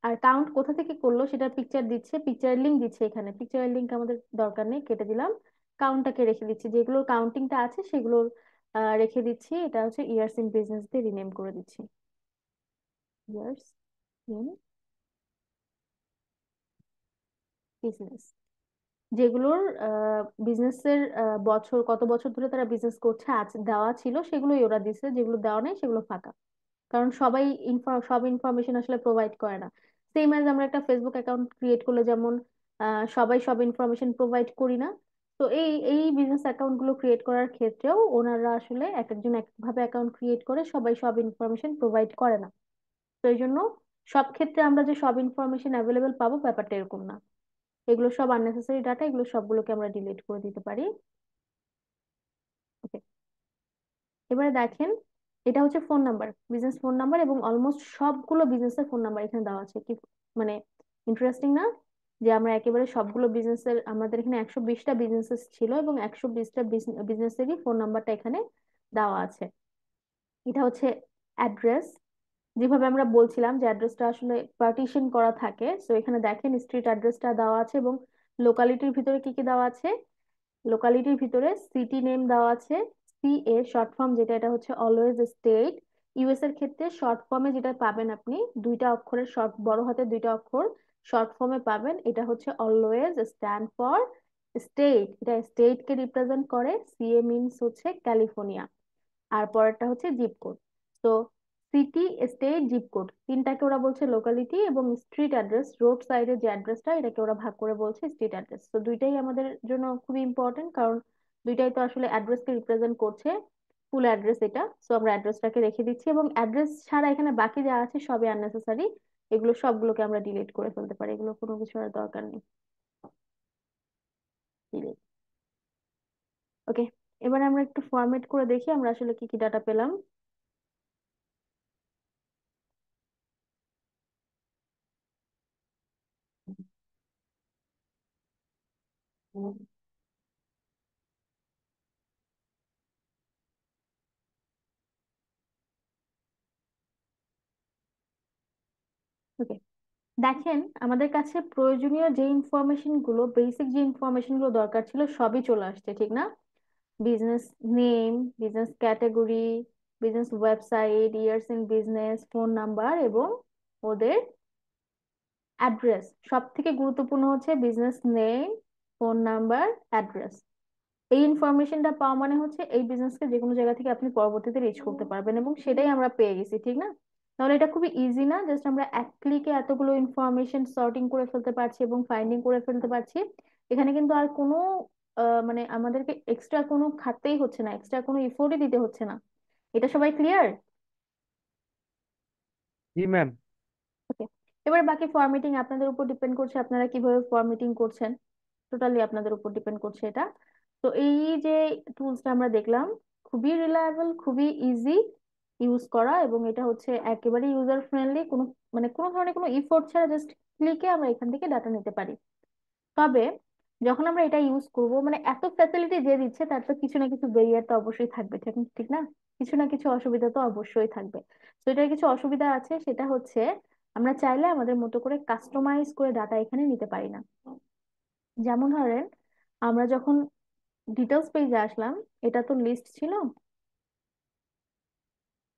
আর কাউন্ট কোথা থেকে করলো সেটা পিকচার দিচ্ছে, পিকচারের লিঙ্ক দিচ্ছে এখানে, পিকচারের লিঙ্ক আমাদের দরকার নেই, কেটে দিলাম। কাউন্টটাকে রেখে দিচ্ছি, যেগুলোর কাউন্টিংটা আছে সেগুলোর রেখে দিচ্ছি। এটা হচ্ছে ইয়ার্স ইন বিজনেস দিয়ে রিনেম করে দিচ্ছি, ইয়ার্স ইন বিজনেস। যেগুলোর বিজনেসের বছর, কত বছর ধরে তারা বিজনেস করছে আছে দেওয়া ছিল, সেগুলোই ওরা দিচ্ছে, যেগুলো দেওয়া নেই সেগুলো ফাঁকা। কারণ সবাই সব ইনফরমেশন আসলে প্রোভাইড করে না। সেম অ্যাজ আমরা একটা ফেসবুক অ্যাকাউন্ট ক্রিয়েট করলে যেমন সবাই সব ইনফরমেশন প্রোভাইড করি না, তো এই এই বিজনেস অ্যাকাউন্ট গুলো ক্রিয়েট করার ক্ষেত্রেও ওনারা আসলে এক একজন এক এক ভাবে অ্যাকাউন্ট ক্রিয়েট করে, সবাই সব ইনফরমেশন প্রোভাইড করে না। তো এই জন্য সব ক্ষেত্রে আমরা যে সব ইনফরমেশন অ্যাভেলেবেল পাবো ব্যাপারটা এরকম না। এগুলো সব আননেসেসারি ডাটা, এগুলো সবগুলোকে আমরা ডিলিট করে দিতে পারি। ওকে, এবারে দেখেন, এটা হচ্ছে phone number, business phone number, এবং অলমোস্ট সবগুলো বিজনেসের ফোন নাম্বার এখানে দেওয়া আছে। কি মানে ইন্টারেস্টিং না, যে আমরা একেবারে সবগুলো বিজনেসের, আমাদের এখানে 120টা বিজনেসেস ছিল এবং 120টা বিজনেসেরই ফোন নাম্বারটা এখানে দেওয়া আছে। এটা হচ্ছে অ্যাড্রেস, যেভাবে আমরা বলছিলাম যে অ্যাড্রেসটা আসলে পার্টিশন করা থাকে, তো এখানে দেখেন স্ট্রিট অ্যাড্রেসটা দেওয়া আছে এবং লোকালিটির ভিতরে কি কি দেওয়া আছে। লোকালিটির ভিতরে সিটি নেম দেওয়া আছে, সি এর শর্ট ফর্ম যেটা, এটা হচ্ছে অলওয়েজ স্টেট। ইউএস এর ক্ষেত্রে শর্ট ফর্মে যেটা পাবেন আপনি, দুইটা অক্ষরের শর্ট, বড় হাতে দুইটা অক্ষর শর্ট ফর্মে পাবেন, এটা হচ্ছে অলওয়েজ স্ট্যান্ড ফর স্টেট, এটা স্টেট কে রিপ্রেজেন্ট করে। সিএ মিনস হচ্ছে ক্যালিফোর্নিয়া। আর পরেরটা হচ্ছে জিপ কোড। তো সিটি, স্টেট, জিপ কোড তিনটাকে ওরা বলছে লোকালিটি, এবং স্ট্রিট অ্যাড্রেস, রোড সাইডের যে অ্যাড্রেসটা, এটাকে ওরা ভাগ করে বলছে স্ট্রিট অ্যাড্রেস। তো দুইটাই আমাদের জন্য খুবই ইম্পর্টেন্ট, কারণ দুইটাই তো আসলে অ্যাড্রেসকে রিপ্রেজেন্ট করছে, ফুল অ্যাড্রেস এটা। সো আমরা অ্যাড্রেসটাকে রেখে দিচ্ছি, এবং অ্যাড্রেস ছাড়া এখানে বাকি যা আছে সবই আননেসেসারি। এগুলো সবগুলোকে আমরা ডিলিট করে ফেলতে পারি, এগুলো কোনো কিছু আর দরকার নেই। ওকে, এবার আমরা একটু ফরম্যাট করে দেখি আমরা আসলে কি কি ডাটা পেলাম। ওকে, দেখেন আমাদের কাছে প্রয়োজনীয় যে ইনফরমেশন গুলো, বেসিক যে ইনফরমেশন গুলো দরকার ছিল সবই চলে আসছে, ঠিক না? Business name, business category, business website, years in business, phone number এবং ওদের অ্যাড্রেস। সব থেকে গুরুত্বপূর্ণ হচ্ছে business name, phone number, address. এই ইনফরমেশনটা পাওয়া মানে হচ্ছে এই বিজনেসকে যে কোনো জায়গা থেকে আপনি পরবর্তীতে রিচ করতে পারবেন, এবং সেটাই আমরা পেয়ে গেছি, ঠিক না? তাহলে এটা খুবই ইজি না, জাস্ট আমরা এক ক্লিকে এতগুলো ইনফরমেশন সর্টিং করে ফেলতে পারছি এবং ফাইন্ডিং করে ফেলতে পারছি। এখানে কিন্তু আর কোনো মানে আমাদেরকে এক্সট্রা কোনো খাটতেই হচ্ছে না, এক্সট্রা কোনো ইফোর্টই দিতে হচ্ছে না। এটা সবাই ক্লিয়ার? জি ম্যাম। ওকে, এবার বাকি ফরম্যাটিং আপনাদের উপর ডিপেন্ড করছে, আপনারা কিভাবে ফরম্যাটিং করছেন, টোটালি আপনাদের উপর ডিপেন্ড করছে এটা। তো এই যে টুলসটা আমরা দেখলাম, খুবই রিলায়েবল, খুবই ইজি ইউজ করা, এবং এটা হচ্ছে একেবারে ইউজার ফ্রেন্ডলি, কোনো মানে কোনো ধরনের কোনো ইফোর্ট ছাড়া জাস্ট ক্লিকে আমরা এখান থেকে ডাটা নিতে পারি। তবে যখন আমরা এটা ইউজ করব, মানে এত ফ্যাসিলিটি যে দিচ্ছে তার তো কিছু না কিছু ব্যারিয়ার তো অবশ্যই থাকবে, ঠিক ঠিক না? কিছু না কিছু অসুবিধা তো অবশ্যই থাকবে। তো এটার কিছু অসুবিধা আছে, সেটা হচ্ছে আমরা চাইলে আমাদের মতো করে কাস্টমাইজ করে ডাটা এখানে নিতে পারি না। যেমন ধরেন, আমরা যখন ডিটেলস পেজে আসলাম, এটা তো লিস্ট ছিল,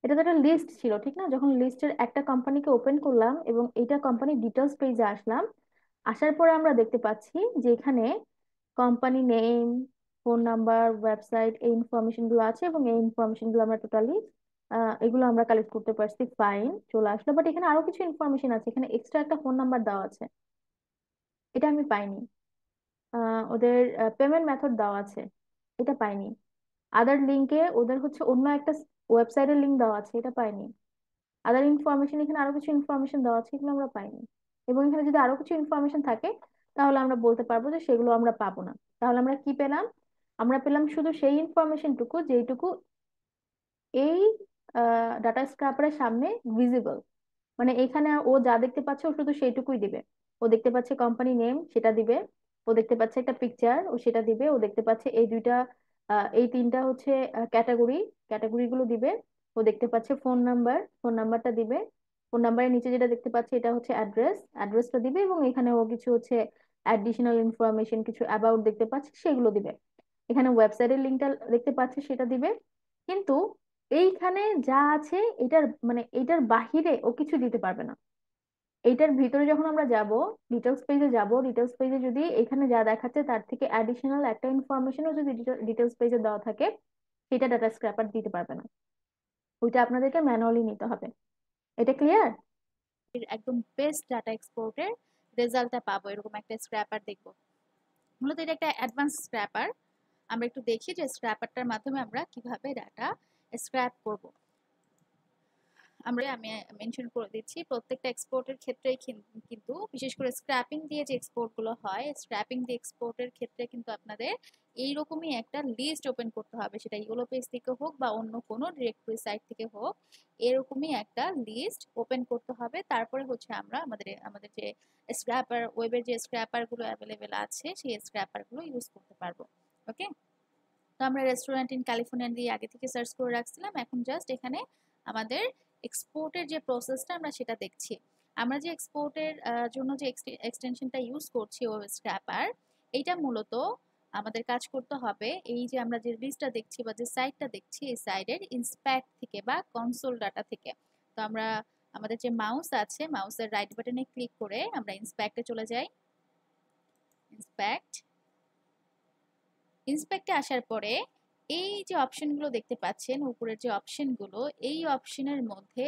এটা তো একটা লিস্ট ছিল, ঠিক না? যখন লিস্টের একটা কোম্পানিকে ওপেন করলাম এবং এটা কোম্পানি ডিটেলস পেজে আসলাম, আসার পরে আমরা দেখতে পাচ্ছি যে এখানে company name, phone number, website, এই ইনফরমেশন গুলো আছে, এবং এই ইনফরমেশন গুলো আমরা টোটালি এগুলো আমরা কালেক্ট করতে পারছি, ফাইন, চলে আসলো। বাট এখানে আরো কিছু ইনফরমেশন আছে, এখানে এক্সট্রা একটা ফোন নাম্বার দেওয়া আছে, এটা আমি পাইনি। ওদের পেমেন্ট মেথড দেওয়া আছে, এটা পাইনি। আদার লিঙ্কে ওদের হচ্ছে অন্য একটা ওয়েবসাইটের লিঙ্ক দেওয়া আছে, এটা পাইনি। আদার ইনফরমেশন, এখানে আরো কিছু ইনফরমেশন দেওয়া আছে, এগুলো আমরা পাইনি। এবং এখানে যদি আরো কিছু ইনফরমেশন থাকে তাহলে আমরা বলতে পারবো যে সেগুলো আমরা পাবো না। তাহলে আমরা কি পেলাম? আমরা পেলাম শুধু সেই ইনফরমেশনটুকু যেইটুকু এই ডাটা স্ক্র্যাপারের সামনে ভিজিবল। মানে এখানে ও যা দেখতে পাচ্ছে ও শুধু সেইটুকুই দিবে। ও দেখতে পাচ্ছে কোম্পানি নেম, সেটা দিবে। ও দেখতে পাচ্ছে একটা পিকচার, ও সেটা দিবে। ও দেখতে পাচ্ছে এই দুইটা এই তিনটা হচ্ছে ক্যাটাগরি, ক্যাটাগরি গুলো দিবে। ও দেখতে পাচ্ছে ফোন নাম্বার, ফোন নাম্বারটা দিবে। ফোন নাম্বারের নিচে যেটা দেখতে পাচ্ছে এটা হচ্ছে অ্যাড্রেস, অ্যাড্রেসটা দিবে। এবং এখানে ও কিছু হচ্ছে অ্যাডিশনাল ইনফরমেশন, কিছু অ্যাবাউট দেখতে পাচ্ছে, সেগুলো দিবে। এখানে ওয়েবসাইটের লিঙ্কটা দেখতে পাচ্ছে, সেটা দিবে। কিন্তু এইখানে যা আছে এটার মানে এটার বাহিরে ও কিছু দিতে পারবে না। এইটার ভিতরে যখন আমরা যাব, ডিটেলস পেজে যাব, ডিটেলস পেজে যদি এখানে যা দেখাচ্ছে তার থেকে অ্যাডিশনাল একটা ইনফরমেশনও যদি ডিটেলস পেজে দেওয়া থাকে, সেটা ডাটা স্ক্র্যাপার দিতে পারবে না। ওইটা আপনাদেরকে ম্যানুয়ালি নিতে হবে। এটা ক্লিয়ার? একদম বেস্ট ডাটা এক্সপোর্টের রেজাল্টটা পাবো এরকম একটা স্ক্র্যাপার দেখবো। মূলত এটা একটা অ্যাডভান্স স্ক্র্যাপার। আমরা একটু দেখি যে স্ক্র্যাপারটার মাধ্যমে আমরা কিভাবে ডাটা স্ক্র্যাপ করব। আমি মেনশন করে দিচ্ছি, প্রত্যেকটা এক্সপোর্টের ক্ষেত্রেই কিন্তু বিশেষ করে স্ক্র্যাপিং দিয়ে যে এক্সপোর্ট গুলো হয়, স্ক্র্যাপিং দিয়ে এক্সপোর্টের ক্ষেত্রে কিন্তু আপনাদের এইরকমই একটা লিস্ট ওপেন করতে হবে, সেটা ইয়েলো পেজ থেকে হোক বা অন্য কোনো ডিরেক্টরি সাইট থেকে হোক। এরকমই একটা লিস্ট ওপেন করতে হবে। তারপরে হচ্ছে আমরা আমাদের আমাদের যে স্ক্র্যাপার, ওয়েবের যে স্ক্র্যাপার গুলো অ্যাভেলেবেল আছে সেই স্ক্র্যাপার গুলো ইউজ করতে পারবো। ওকে, তো আমরা রেস্টুরেন্ট ইন ক্যালিফোর্নিয়া দিয়ে আগে থেকে সার্চ করে রাখছিলাম, এখন জাস্ট এখানে আমাদের এক্সপোর্টের যে প্রসেসটা আমরা সেটা দেখছি। আমরা যে এক্সপোর্টের জন্য যে এক্সটেনশনটা ইউজ করছি ওয়েব স্ক্র্যাপার, এইটা মূলত আমাদের কাজ করতে হবে এই যে আমরা যে লিস্টটা দেখছি বা যে সাইটটা দেখছি এই সাইডের ইন্সপেক্ট থেকে বা কনসোল ডাটা থেকে। তো আমরা আমাদের যে মাউস আছে, মাউসের রাইট বাটনে ক্লিক করে আমরা ইন্সপেক্টে চলে যাই। ইন্সপেক্ট, ইন্সপেক্টে আসার পরে এই যে অপশনগুলো দেখতে পাচ্ছেন উপরের যে অপশনগুলো, এই অপশনের মধ্যে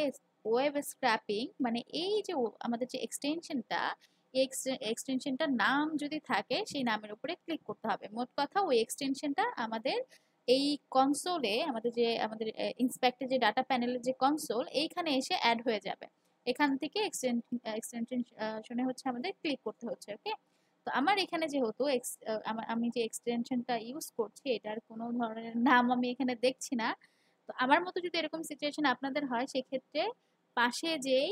ওয়েব স্ক্র্যাপিং মানে এই যে আমাদের যে এক্সটেনশনটা, এই এক্সটেনশনটার নাম যদি থাকে সেই নামের উপরে ক্লিক করতে হবে। মোট কথা ওই এক্সটেনশনটা আমাদের এই কনসোলে, আমাদের ইন্সপেক্টে যে ডাটা প্যানেলের যে কনসোল, এইখানে এসে অ্যাড হয়ে যাবে। এখান থেকে এক্সটেনশনে হচ্ছে আমাদের ক্লিক করতে হচ্ছে। ওকে, তো আমার এখানে যেহেতু আমি যে এক্সটেনশনটা ইউজ করছি এটার কোনো ধরনের নাম আমি এখানে দেখছি না। তো আমার মতো যদি এরকম সিচুয়েশন আপনাদের হয় সেক্ষেত্রে পাশে যেই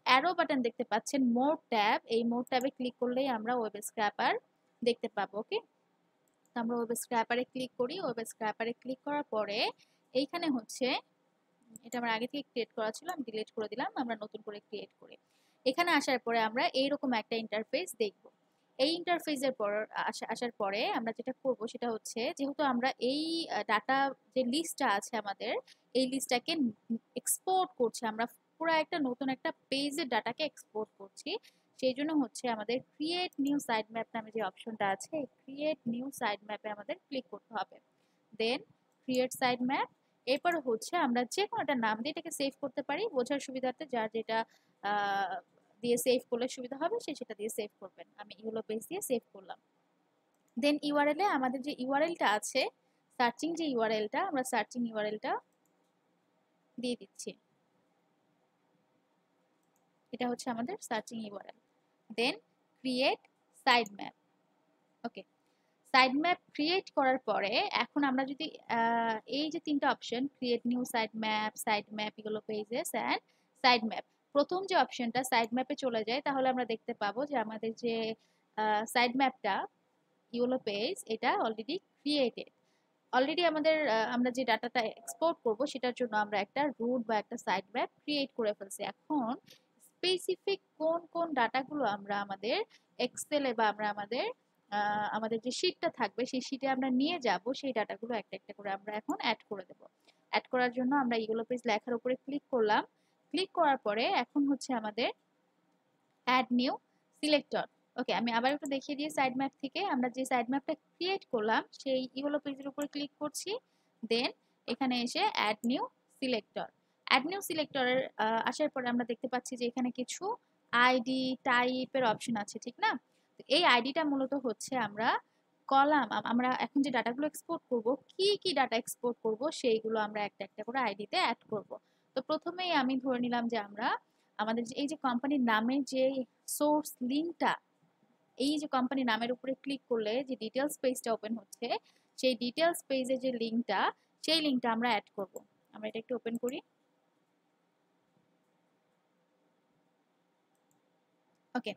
অ্যারো বাটন দেখতে পাচ্ছেন মোর ট্যাব, এই মোর ট্যাবে ক্লিক করলেই আমরা ওয়েব স্ক্র্যাপার দেখতে পাবো। ওকে, তো আমরা ওয়েব স্ক্র্যাপারে ক্লিক করি। ওয়েব স্ক্র্যাপারে ক্লিক করার পরে এইখানে হচ্ছে এটা আমার আগে থেকে ক্রিয়েট করা ছিল, আমি ডিলিট করে দিলাম, আমরা নতুন করে ক্রিয়েট করি। এখানে আসার পরে আমরা এইরকম একটা ইন্টারফেস দেখব। এই ইন্টারফেসের পর আসার পরে আমরা যেটা করব সেটা হচ্ছে, যেহেতু আমরা এই ডাটা যে লিস্টটা আছে আমাদের, এই লিস্টটাকে এক্সপোর্ট করছি, আমরা পুরো একটা নতুন একটা পেজের ডাটাকে এক্সপোর্ট করছি। সেই জন্য হচ্ছে আমাদের ক্রিয়েট নিউ সাইড ম্যাপ নামে যে অপশনটা আছে, এই ক্রিয়েট নিউ সাইড ম্যাপে আমাদের ক্লিক করতে হবে। দেন ক্রিয়েট সাইড ম্যাপ, এরপর হচ্ছে আমরা যে কোনো একটা নাম দিয়ে এটাকে সেভ করতে পারি বোঝার সুবিধার্থে। যার যেটা দিয়ে সেভ করলে সুবিধা হবে সে সেটা দিয়ে সেভ করবেন। আমি ইউলো পেজ দিয়ে সেভ করলাম। দেন ইউআরএল এ আমাদের যে ইউআরএলটা আছে, সার্চিং যে ইউআরএলটা, আমরা সার্চিং ইউআরএলটা দিয়ে দিচ্ছি। এটা হচ্ছে আমাদের searching URL. Then create site map. Okay, site map create করার পরে এখন আমরা যদি এই যে তিনটা option, create new site map, ইগুলো পেজেস অ্যান্ড সাইড ম্যাপ, প্রথম যে অপশনটা সাইড ম্যাপে চলে যায়, তাহলে আমরা দেখতে পাবো যে আমাদের যে সাইড ম্যাপটা ইউলো পেজ, এটা অলরেডি ক্রিয়েটেড। অলরেডি আমাদের আমরা যে ডাটাটা এক্সপোর্ট করব সেটার জন্য আমরা একটা রুট বা একটা সাইড ম্যাপ ক্রিয়েট করে ফেলছি। এখন স্পেসিফিক কোন কোন ডাটাগুলো আমরা আমাদের এক্সেলে বা আমরা আমাদের যে শীটটা থাকবে সেই শীটে আমরা নিয়ে যাব, সেই ডাটাগুলো একটা একটা করে আমরা এখন অ্যাড করে দেব। অ্যাড করার জন্য আমরা ইগুলো পেজ লেখার উপরে ক্লিক করলাম। ক্লিক করার পরে এখন হচ্ছে আমাদের অ্যাড নিউ সিলেক্টর। ওকে, আমি আবার একটু দেখিয়ে দিই। সাইড ম্যাপ থেকে আমরা যে সাইড ম্যাপটা ক্রিয়েট করলাম সেই ইগুলো পেজের উপরে ক্লিক করছি। দেন এখানে এসে add new selector. Add new সিলেক্টরের আসার পরে আমরা দেখতে পাচ্ছি যে এখানে কিছু আইডি টাইপের অপশন আছে, ঠিক না? এই আইডিটা মূলত হচ্ছে আমরা আমরা এখন যে ডাটাগুলো এক্সপোর্ট করব, কি কি ডাটা এক্সপোর্ট করব সেইগুলো আমরা একটা একটা করে আইডিতে অ্যাড করব। তো প্রথমেই আমি ধরে নিলাম যে আমরা আমাদের এই যে কোম্পানির নামের যে সোর্স লিঙ্কটা, এই যে কোম্পানি নামের উপরে ক্লিক করলে যে ডিটেলস পেজটা ওপেন হচ্ছে, সেই ডিটেলস পেজে যে লিঙ্কটা, সেই লিঙ্কটা আমরা অ্যাড করব। আমরা এটা একটু ওপেন করি। ওকে,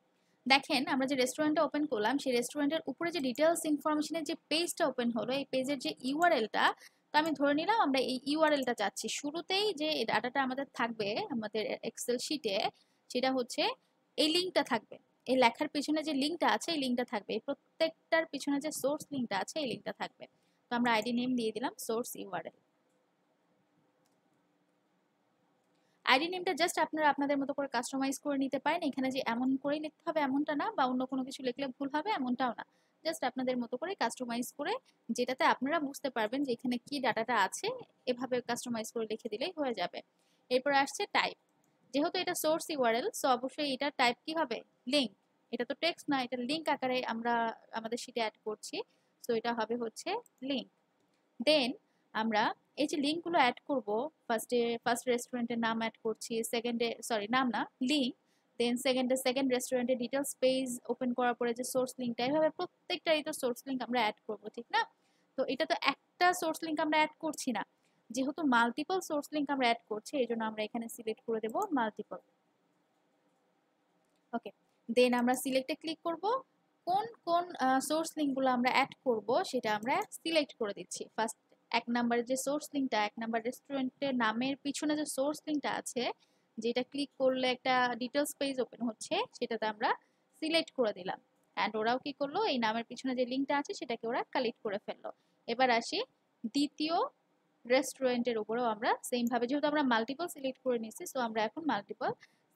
দেখেন আমরা যে রেস্টুরেন্টটা ওপেন করলাম সেই রেস্টুরেন্টের উপরে যে ডিটেলস ইনফরমেশনের যে পেজটা ওপেন হলো, এই পেজের যে ইউআরএলটা, তো আমি ধরে নিলাম আমরা এই ইউআরএলটা চাচ্ছি। শুরুতেই যে ডাটাটা আমাদের থাকবে আমাদের এক্সেল শিটে, সেটা হচ্ছে এই লিঙ্কটা থাকবে। এই লেখার পিছনে যে লিঙ্কটা আছে এই লিঙ্কটা থাকবে, এই প্রত্যেকটার পিছনে যে সোর্স লিঙ্কটা আছে এই লিঙ্কটা থাকবে। তো আমরা আইডি নেম দিয়ে দিলাম সোর্স ইউআরএল। আইডি নেমটা জাস্ট আপনারা আপনাদের মতো করে কাস্টমাইজ করে নিতে পারেন। এখানে যে এমন করেই লিখতে হবে এমনটা না, বা অন্য কোনো কিছু লিখলে ভুল হবে এমনটাও না। জাস্ট আপনাদের মতো করে কাস্টমাইজ করে, যেটাতে আপনারা বুঝতে পারবেন যে এখানে কি ডাটাটা আছে, এভাবে কাস্টমাইজ করে লিখে দিলেই হয়ে যাবে। এরপর আসছে টাইপ। যেহেতু এটা সোর্স ইউআরএল, সো অবশ্যই এটা টাইপ কি হবে, লিঙ্ক। এটা তো টেক্সট না, এটা লিঙ্ক আকারে আমরা আমাদের শিটে অ্যাড করছি, সো এটা হবে হচ্ছে লিঙ্ক। দেন আমরা এই যে লিঙ্কগুলো অ্যাড করব, ফার্স্ট রেস্টুরেন্টের নাম অ্যাড করছি, নাম না, লিঙ্ক। দেন সেকেন্ড রেস্টুরেন্টের ডিটেলস পেজ ওপেন করার পরে যে সোর্স লিঙ্কটা, এভাবে প্রত্যেকটারই তো সোর্স লিঙ্ক আমরা অ্যাড করব, ঠিক না? তো এটা তো একটা সোর্স লিঙ্ক আমরা অ্যাড করছি না, যেহেতু মাল্টিপল সোর্স লিঙ্ক আমরা অ্যাড করছি, এই জন্য আমরা এখানে সিলেক্ট করে দেব মাল্টিপল। ওকে, দেন আমরা সিলেক্টে ক্লিক করব। কোন কোন সোর্স লিঙ্কগুলো আমরা অ্যাড করব সেটা আমরা সিলেক্ট করে দিচ্ছি। ফার্স্ট এক নাম্বারের যে সোর্স লিঙ্কটা, এক নাম্বার রেস্টুরেন্টের নামের পিছনে যে সোর্স লিঙ্কটা আছে, যেটা ক্লিক করলে একটা ডিটেলস পেজ ওপেন হচ্ছে, সেটাতে আমরা সিলেক্ট করে দিলাম। অ্যান্ড ওরাও কি করলো, এই নামের পিছনে যে লিঙ্কটা আছে সেটাকে ওরা কালেক্ট করে ফেললো। এবার আসি দ্বিতীয় রেস্টুরেন্টের উপরেও আমরা সেম ভাবে, যেহেতু আমরা মাল্টিপল সিলেক্ট করে নিয়েছি, সো আমরা এখন মাল্টিপল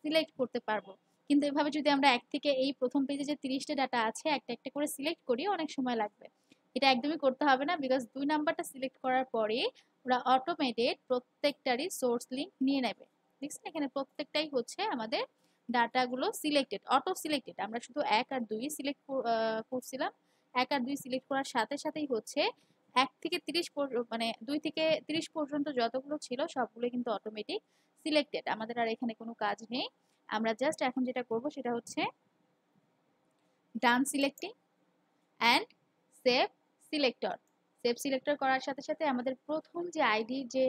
সিলেক্ট করতে পারবো। কিন্তু এভাবে যদি আমরা এক থেকে এই প্রথম পেজে যে 30টা ডাটা আছে একটা একটা করে সিলেক্ট করি, অনেক সময় লাগবে। এটা একদমই করতে হবে না, বিকজ 2 নাম্বারটা সিলেক্ট করার পরে ওরা অটোমেটেড প্রত্যেকটারই সোর্স লিঙ্ক নিয়ে নেবে। দেখছেন এখানে প্রত্যেকটাই হচ্ছে আমাদের ডাটাগুলো সিলেক্টেড, অটো সিলেক্টেড। আমরা শুধু 1 আর 2 সিলেক্ট করছিলাম। 1 আর 2 সিলেক্ট করার সাথে সাথেই হচ্ছে 1 থেকে 30 মানে 2 থেকে 30 পর্যন্ত যতগুলো ছিল সবগুলো কিন্তু অটোমেটিক সিলেক্টেড, আমাদের আর এখানে কোনো কাজ নেই। আমরা জাস্ট এখন যেটা করব সেটা হচ্ছে done selecting and save selector. Save selector করার সাথে সাথে আমাদের প্রথম যে আইডি যে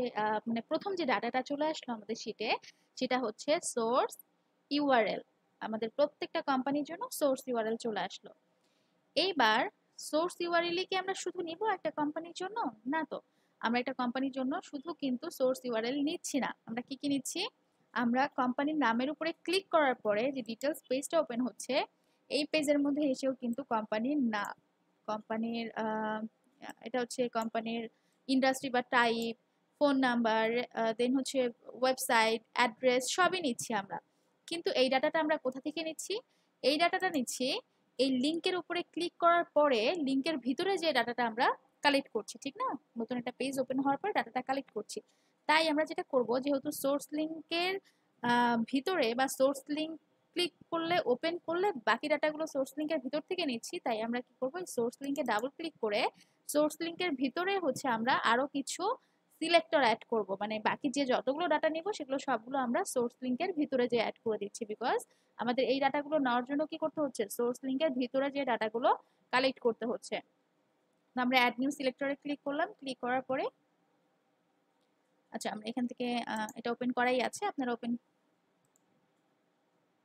মানে প্রথম যে ডাটাটা চলে আসলো আমাদের শিটে, সেটা হচ্ছে সোর্স ইউআরএল। আমাদের প্রত্যেকটা কোম্পানির জন্য সোর্স ইউআরএল চলে আসলো। এইবার সোর্স ইউআরএল কি আমরা শুধু নিব একটা কোম্পানির জন্য? না, তো আমরা একটা কোম্পানির জন্য শুধু কিন্তু সোর্স ইউআরএল নিচ্ছি না। আমরা কি কি নিচ্ছি? আমরা কোম্পানির নামের উপরে ক্লিক করার পরে যে ডিটেলস পেজটা ওপেন হচ্ছে, এই পেজের মধ্যে এসেও কিন্তু কোম্পানির নাম, কোম্পানির এটা হচ্ছে কোম্পানির ইন্ডাস্ট্রি বা টাইপ, ফোন নাম্বার, দেন হচ্ছে ওয়েবসাইট অ্যাড্রেস, সবই নিচ্ছি আমরা। কিন্তু এই ডাটাটা আমরা কোথা থেকে নিচ্ছি? এই ডাটাটা নিচ্ছি এই লিংকের উপরে ক্লিক করার পরে লিংকের ভিতরে যে ডাটাটা আমরা কালেক্ট করছি, ঠিক না? নতুন একটা পেজ ওপেন হওয়ার পরে ডাটাটা কালেক্ট করছি। তাই আমরা যেটা করব, যেহেতু সোর্স লিংকের ভিতরে বা সোর্স লিংক ক্লিক করলে ওপেন করলে বাকি ডাটাগুলো সোর্স লিংকের ভিতর থেকে নিচ্ছি, তাই আমরা কি করব, সোর্স লিংকে ডাবল ক্লিক করে সোর্স লিংকের ভিতরে হচ্ছে আমরা আরো কিছু সিলেক্টর অ্যাড করব। মানে বাকি যে যতগুলো ডাটা নিব সেগুলো সবগুলো আমরা সোর্স লিংকের ভিতরে যে অ্যাড করে দিচ্ছি, বিকজ আমাদের এই ডাটাগুলো নেওয়ার জন্য কি করতে হচ্ছে, সোর্স লিংকের ভিতরে যে ডাটাগুলো কালেক্ট করতে হচ্ছে। তো আমরা অ্যাড নিউ সিলেক্টরে ক্লিক করলাম। ক্লিক করার পরে আচ্ছা আমরা এখান থেকে এটা ওপেন করাই আছে, আপনারা ওপেন,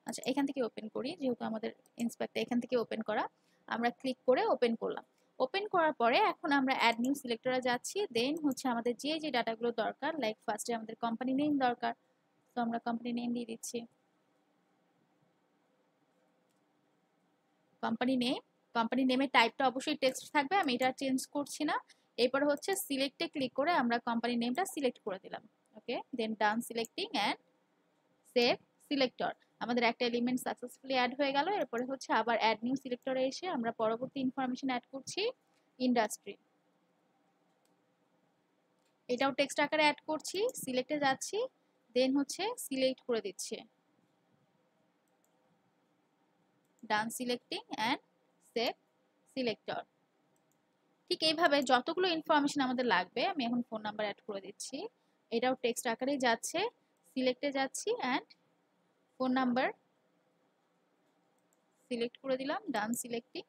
আচ্ছা এখান থেকে ওপেন করি, যেহেতু আমাদের ইন্সপেক্টর এখান থেকে ওপেন করা। আমরা ক্লিক করে ওপেন করলাম। ওপেন করার পরে এখন আমরা অ্যাড নিউ সিলেক্টরে যাচ্ছি। দেন হচ্ছে আমাদের যে যে ডাটাগুলো দরকার, লাইক ফার্স্টে আমাদের কোম্পানি নেম দরকার, তো আমরা কোম্পানি নেম দিয়ে দিচ্ছি। কোম্পানি নেমের টাইপটা অবশ্যই টেক্সট থাকবে, আমি এটা চেঞ্জ করছি না। এরপর হচ্ছে সিলেক্টে ক্লিক করে আমরা কোম্পানি নেমটা সিলেক্ট করে দিলাম। ওকে, দেন ডান সিলেক্টিং অ্যান্ড সেভ সিলেক্টর। আমাদের একটা এলিমেন্ট সাকসেসফুলি অ্যাড হয়ে গেল। এরপরে হচ্ছে আবার অ্যাড নিউ সিলেক্টরে এসে আমরা পরবর্তী ইনফরমেশন অ্যাড করছি, ইন্ডাস্ট্রি। এটাও টেক্সট আকারে অ্যাড করছি। সিলেক্টে যাচ্ছি, দেন হচ্ছে সিলেক্ট করে দিচ্ছি, ডান সিলেক্টিং অ্যান্ড সেভ সিলেক্টর। ঠিক এইভাবে যতগুলো ইনফরমেশন আমাদের লাগবে, আমি এখন ফোন নাম্বার অ্যাড করে দিচ্ছি। এটাও টেক্সট আকারেই যাচ্ছে, সিলেক্টে যাচ্ছি অ্যান্ড ফোন নাম্বার সিলেক্ট করে দিলাম, ডান সিলেক্টিং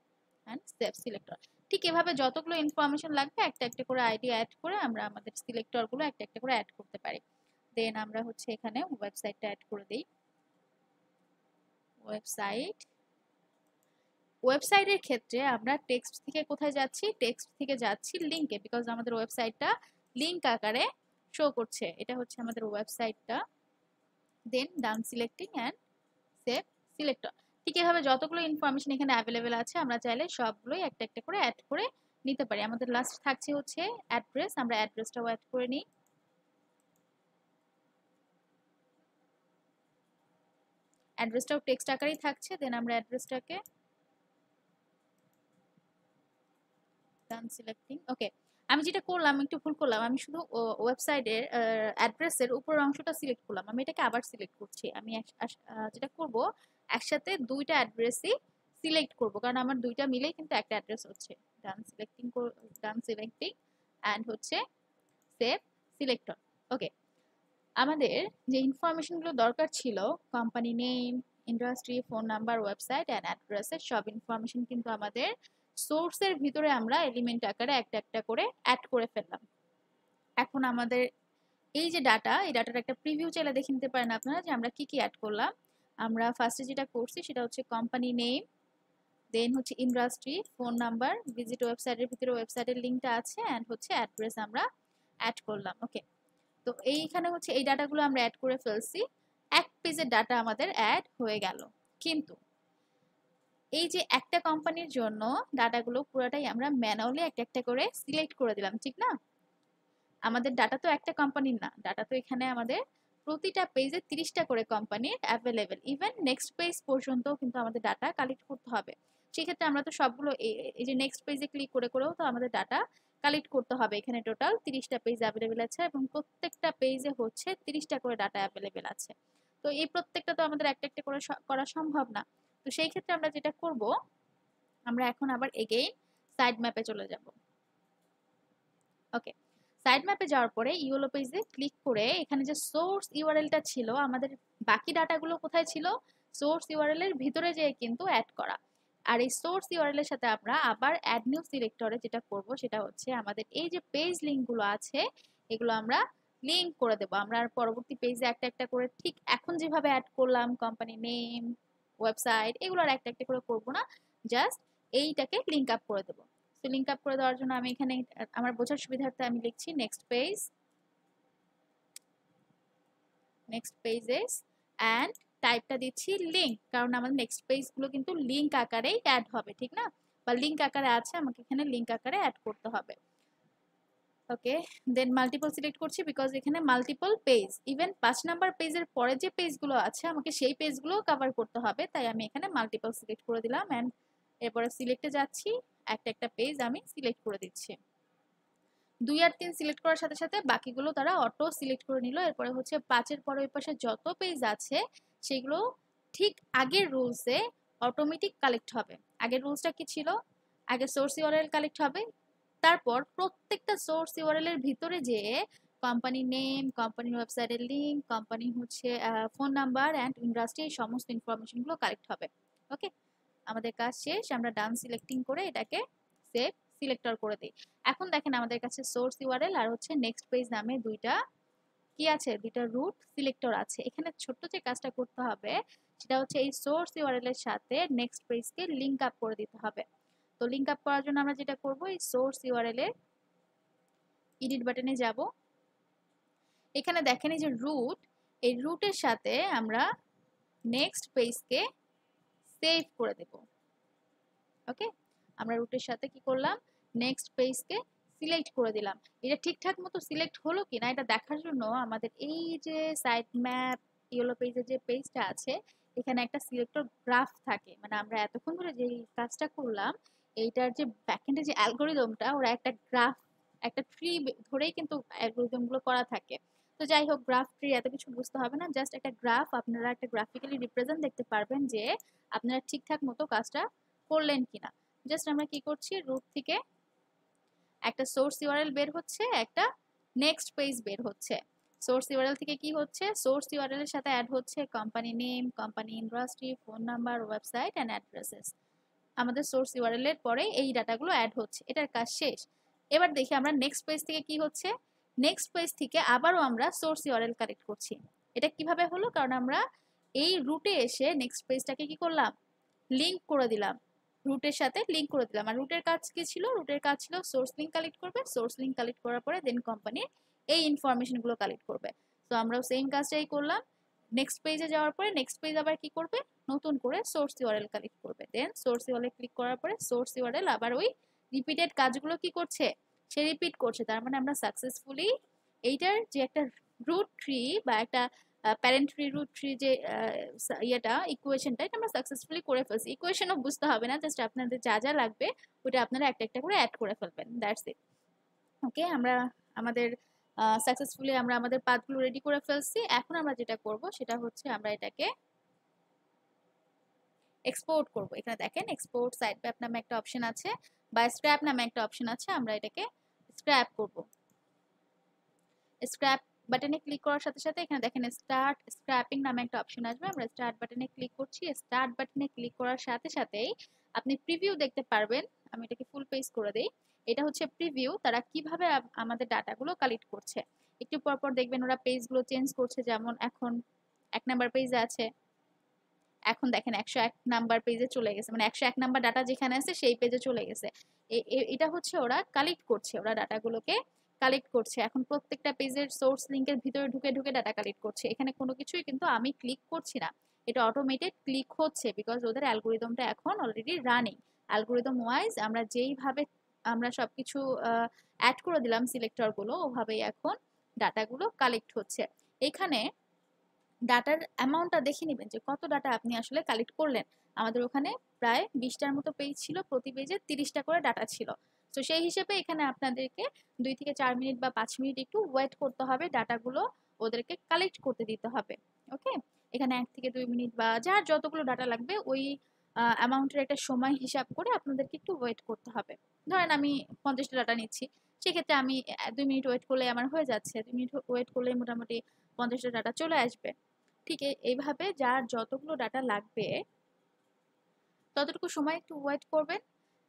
অ্যান্ড সেভ সিলেক্টর। ঠিক এভাবে যতগুলো ইনফরমেশন লাগবে একটা একটা করে আইডি অ্যাড করে আমরা আমাদের সিলেক্টরগুলো একটা একটা করে অ্যাড করতে পারি। দেন আমরা হচ্ছে এখানে ওয়েবসাইটটা অ্যাড করে দিই। ওয়েবসাইটের ক্ষেত্রে আমরা টেক্সট থেকে কোথায় যাচ্ছি? টেক্সট থেকে যাচ্ছি লিংকে, বিকজ আমাদের ওয়েবসাইটটা লিংক আকারে শো করছে। এটা হচ্ছে আমাদের ওয়েবসাইটটা। দেন ডান সিলেক্টিং অ্যান্ড সেভ সিলেক্টর। ঠিক এভাবে যতগুলো ইনফরমেশন এখানে অ্যাভেলেবেল আছে আমরা চাইলে সবগুলোই একটা একটা করে অ্যাড করে নিতে পারি। আমাদের লাস্ট থাকছে হচ্ছে অ্যাড্রেস, আমরা অ্যাড্রেসটাও অ্যাড করে নিই। অ্যাড্রেসটাও টেক্সট আকারেই থাকছে। দেন আমরা অ্যাড্রেসটাকে ডান সিলেক্টিং, ওকে। আমি যেটা করলাম একটু ভুল করলাম, আমি শুধু ওয়েবসাইটের অ্যাড্রেসের উপরের অংশটা সিলেক্ট করলাম, আমি এটাকে আবার সিলেক্ট করছি। আমি যেটা করব একসাথে দুইটা অ্যাড্রেসই সিলেক্ট করব, কারণ আমার দুইটা মিলেই কিন্তু একটা অ্যাড্রেস হচ্ছে। ডান সিলেক্টিং অ্যান্ড হচ্ছে সেভ সিলেক্টর। ওকে, আমাদের যে ইনফরমেশনগুলো দরকার ছিল, company name, industry, phone number, website and অ্যাড্রেসের সব ইনফরমেশন কিন্তু আমাদের সোর্সের ভিতরে আমরা এলিমেন্ট আকারে একটা একটা করে অ্যাড করে ফেললাম। এখন আমাদের এই যে ডাটা, এই ডাটার একটা প্রিভিউ চাইলে দেখে নিতে পারেন আপনারা যে আমরা কি কি অ্যাড করলাম। আমরা ফার্স্টে যেটা করছি সেটা হচ্ছে কোম্পানি নেম, দেন হচ্ছে ইন্ডাস্ট্রি, ফোন নাম্বার, ভিজিট ওয়েবসাইটের ভিতরে ওয়েবসাইটের লিঙ্কটা আছে, অ্যান্ড হচ্ছে অ্যাড্রেস আমরা অ্যাড করলাম। ওকে, তো এইখানে হচ্ছে এই ডাটাগুলো আমরা অ্যাড করে ফেলছি। এক পেজের ডাটা আমাদের অ্যাড হয়ে গেল। কিন্তু এই যে একটা কোম্পানির জন্য ডাটাগুলো পুরোটাই আমরা ম্যানুয়ালি একটা একটা করে সিলেক্ট করে দিলাম, ঠিক না? আমাদের ডাটা তো একটা কোম্পানির না, ডাটা তো এখানে আমাদের প্রতিটা পেজে 30টা করে কোম্পানির অ্যাভেলেবেল, ইভেন নেক্সট পেজ পর্যন্ত কিন্তু আমাদের ডাটা কালেক্ট করতে হবে। সেক্ষেত্রে আমরা তো সবগুলো এই যে নেক্সট পেজে ক্লিক করে করেও তো আমাদের ডাটা কালেক্ট করতে হবে। এখানে টোটাল 30টা পেজ অ্যাভেলেবেল আছে এবং প্রত্যেকটা পেজে হচ্ছে 30টা করে ডাটা অ্যাভেলেবেল আছে। তো এই প্রত্যেকটা তো আমাদের একটা একটা করে করা সম্ভব না। তো সেই ক্ষেত্রে আমরা যেটা করব, আমরা এখন আবার এগেইন সাইড ম্যাপে চলে যাব। ওকে, সাইড ম্যাপে যাওয়ার পরে ইয়েলো পেজে ক্লিক করে এখানে যে সোর্স ইউআরএলটা ছিল, আমাদের বাকি ডাটাগুলো কোথায় ছিল, সোর্স ইউআরএল এর ভিতরে যেয়ে কিন্তু অ্যাড করা। আর এই সোর্স ইউআরএল এর সাথে আমরা আবার অ্যাড নিউ সিলেক্টরে যেটা করব সেটা হচ্ছে আমাদের এই যে পেজ লিঙ্কগুলো আছে এগুলো আমরা লিঙ্ক করে দেবো। আমরা আর পরবর্তী পেজে একটা একটা করে ঠিক এখন যেভাবে অ্যাড করলাম কোম্পানি নেম, ওয়েবসাইট, এগুলো আর একটা একটা করে করবো না, জাস্ট এইটাকে লিঙ্ক আপ করে দেবো। তো লিঙ্ক আপ করে দেওয়ার জন্য আমি এখানে আমার বোঝার সুবিধার্থে আমি লিখছি নেক্সট পেজেস অ্যান্ড টাইপটা দিচ্ছি লিঙ্ক, কারণ আমাদের নেক্সট পেজগুলো কিন্তু লিঙ্ক আকারেই অ্যাড হবে, ঠিক না, বা লিঙ্ক আকারে আছে, আমাকে এখানে লিঙ্ক আকারে অ্যাড করতে হবে। ওকে, দেন মাল্টিপল সিলেক্ট করছি বিকজ এখানে মাল্টিপল পেজ, ইভেন 5 নাম্বার পেজের পরে যে পেজগুলো আছে আমাকে সেই পেজগুলো কভার করতে হবে, তাই আমি এখানে মাল্টিপল সিলেক্ট করে দিলাম। অ্যান্ড এরপরে সিলেক্টে যাচ্ছি, একটা একটা পেজ আমি সিলেক্ট করে দিচ্ছি। 2 আর 3 সিলেক্ট করার সাথে সাথে বাকিগুলো তারা অটো সিলেক্ট করে নিল। এরপরে হচ্ছে 5-এর পরে ওই পাশে যত পেজ আছে সেগুলো ঠিক আগের রুলসে অটোমেটিক কালেক্ট হবে। আগের রুলসটা কি ছিল, আগে সোর্স ইউআরএল কালেক্ট হবে, তারপর প্রত্যেকটা সোর্স ইউআরএল এর ভিতরে যেয়ে কোম্পানি নেম, কোম্পানির ওয়েবসাইটের লিংক, কোম্পানি হচ্ছে ফোন নাম্বার অ্যান্ড ইন্ডাস্ট্রি, এই সমস্ত ইনফরমেশনগুলো কালেক্ট হবে। ওকে, আমাদের কাজ শেষ, আমরা ডান সিলেক্টিং করে এটাকে সেভ সিলেক্টর করে দিই। এখন দেখেন আমাদের কাছে সোর্স ইউআরএল আর হচ্ছে নেক্সট পেজ নামে দুইটা কি আছে, দুইটা রুট সিলেক্টর আছে। এখানে ছোট্ট যে কাজটা করতে হবে সেটা হচ্ছে এই সোর্স ইউআরএল এর সাথে নেক্সট পেজকে লিংক আপ করে দিতে হবে। তো লিংক আপ করার জন্য আমরা যেটা করব, এই সোর্স ইউআরএল এর এডিট বাটনে যাব, এখানে দেখেন এই যে রুট, এই রুটের সাথে আমরা নেক্সট পেজকে সেভ করে দেব। ওকে, আমরা রুটের সাথে কি করলাম, নেক্সট পেজকে সিলেক্ট করে দিলাম। এটা ঠিকঠাক মতো সিলেক্ট হলো কিনা এটা দেখার জন্য আমাদের এই যে সাইট ম্যাপ ইয়েলো পেজের যে পেজটা আছে এখানে একটা সিলেক্টর গ্রাফ থাকে, মানে আমরা এতক্ষণ ধরে যে কাজটা করলাম এইটার যে ব্যাকএন্ডে যে অ্যালগোরিদমটা, ওরা একটা গ্রাফ, একটা ট্রি ধরেই কিন্তু অ্যালগোরিদম গুলো করা থাকে। তো যাই হোক, গ্রাফ ট্রি এত কিছু বুঝতে হবে না, জাস্ট একটা গ্রাফ আপনারা একটা গ্রাফিক্যালি রিপ্রেজেন্ট দেখতে পারবেন যে আপনারা ঠিকঠাক মতো কাজটা করলেন কিনা। জাস্ট আমরা কি করছি, রুট থেকে একটা সোর্স ইউআরএল বের হচ্ছে, একটা নেক্সট পেজ বের হচ্ছে। সোর্স ইউআরএল থেকে কি হচ্ছে, সোর্স ইউআরএল এর সাথে অ্যাড হচ্ছে company name, company industry, phone number, website and addresses. আমাদের সোর্স ইউআরএল এর পরে এই ডাটাগুলো অ্যাড হচ্ছে, এটার কাজ শেষ। এবার দেখি আমরা নেক্সট পেজ থেকে কি হচ্ছে, নেক্সট পেজ থেকে আবারও আমরা সোর্স ইউআরএল কালেক্ট করছি। এটা কিভাবে হলো, কারণ আমরা এই রুটে এসে নেক্সট পেজটাকে কি করলাম, লিংক করে দিলাম, রুটের সাথে লিংক করে দিলাম। আর রুটের কাজ কি ছিল, রুটের কাজ ছিল সোর্স লিংক কালেক্ট করবে, সোর্স লিংক কালেক্ট করার পরে দেন কোম্পানির এই ইনফরমেশনগুলো কালেক্ট করবে। তো আমরাও সেম কাজটাই করলাম, নেক্সট পেজে যাওয়ার পরে নেক্সট পেজ আবার কি করবে, নতুন করে সোর্স ইউআরএল কালেক্ট করবে, দেন সোর্স ইউআরএল ক্লিক করার পরে সোর্স ইউআরএল আবার ওই রিপিটেড কাজগুলো কি করছে, সে রিপিট করছে। তার মানে আমরা সাকসেসফুলি এইটার যে একটা রুট ট্রি বা একটা প্যারেন্ট ট্রি, রুট ট্রি যে ইয়েটা ইকুয়েশনটা, এটা আমরা সাকসেসফুলি করে ফেলছি। ইকুয়েশনও বুঝতে হবে না, জাস্ট আপনাদের যা যা লাগবে ওটা আপনারা একটা একটা করে অ্যাড করে ফেলবেন, দ্যাটস ইট। ওকে, আমরা আমাদের সাকসেসফুলি আমরা আমাদের পাথগুলো রেডি করে ফেলছি। এখন আমরা যেটা করব সেটা হচ্ছে আমরা এটাকে এক্সপোর্ট করব। এখানে দেখেন এক্সপোর্ট সাইট ম্যাপ নামে একটা অপশন আছে বা স্ক্র্যাপ নামে একটা অপশন আছে, আমরা এটাকে স্ক্র্যাপ করব। স্ক্র্যাপ বাটনে ক্লিক করার সাথে সাথে এখানে দেখেন স্টার্ট স্ক্র্যাপিং নামে একটা অপশন আসবে, আমরা স্টার্ট বাটনে ক্লিক করছি। স্টার্ট বাটনে ক্লিক করার সাথে সাথেই আপনি প্রিভিউ দেখতে পারবেন। আমি এটাকে ফুল পেজ করে দেই, এটা হচ্ছে প্রিভিউ, তারা কিভাবে আমাদের ডাটাগুলো কালেক্ট করছে। একটু পর পর দেখবেন ওরা পেজগুলো চেঞ্জ করছে, যেমন এখন 1 নাম্বার পেজে আছে, এখন দেখেন 101 নাম্বার পেজে চলে গেছে, মানে 101 নাম্বার ডাটা যেখানে আছে সেই পেজে চলে গেছে। এটা হচ্ছে ওরা কালেক্ট করছে, ওরা ডাটাগুলোকে কালেক্ট করছে। এখন প্রত্যেকটা পেজের সোর্স লিংকের ভিতরে ঢুকে ঢুকে ডাটা কালেক্ট করছে। এখানে কোনো কিছুই কিন্তু আমি ক্লিক করছি না, এটা অটোমেটেড ক্লিক হচ্ছে, বিকজ ওদের অ্যালগোরিদমটা এখন অলরেডি রানিং। অ্যালগোরিদম ওয়াইজ আমরা যেইভাবে আমরা সবকিছু অ্যাড করে দিলাম সিলেক্টরগুলো, ওভাবেই এখন ডাটাগুলো কালেক্ট হচ্ছে। এখানে ডাটার অ্যামাউন্টটা দেখে নেবেন যে কত ডাটা আপনি আসলে কালেক্ট করলেন। আমাদের ওখানে প্রায় 20টার মতো পেজ ছিল, প্রতি পেজে 30টা করে ডাটা ছিল। তো সেই হিসেবে এখানে আপনাদেরকে 2 থেকে 4 মিনিট বা 5 মিনিট একটু ওয়েট করতে হবে, ডাটাগুলো ওদেরকে কালেক্ট করতে দিতে হবে। ওকে, এখানে 1 থেকে 2 মিনিট বা যার যতগুলো ডাটা লাগবে ওই অ্যামাউন্টের একটা সময় হিসাব করে আপনাদেরকে একটু ওয়েট করতে হবে। ধরেন আমি 50টা ডাটা নিচ্ছি, সেক্ষেত্রে আমি 2 মিনিট ওয়েট করলে আমার হয়ে যাচ্ছে, 2 মিনিট ওয়েট করলে মোটামুটি 50টা ডাটা চলে আসবে। ঠিক এইভাবে যার যতগুলো ডাটা লাগবে ততটুকু সময় একটু ওয়েট করবেন,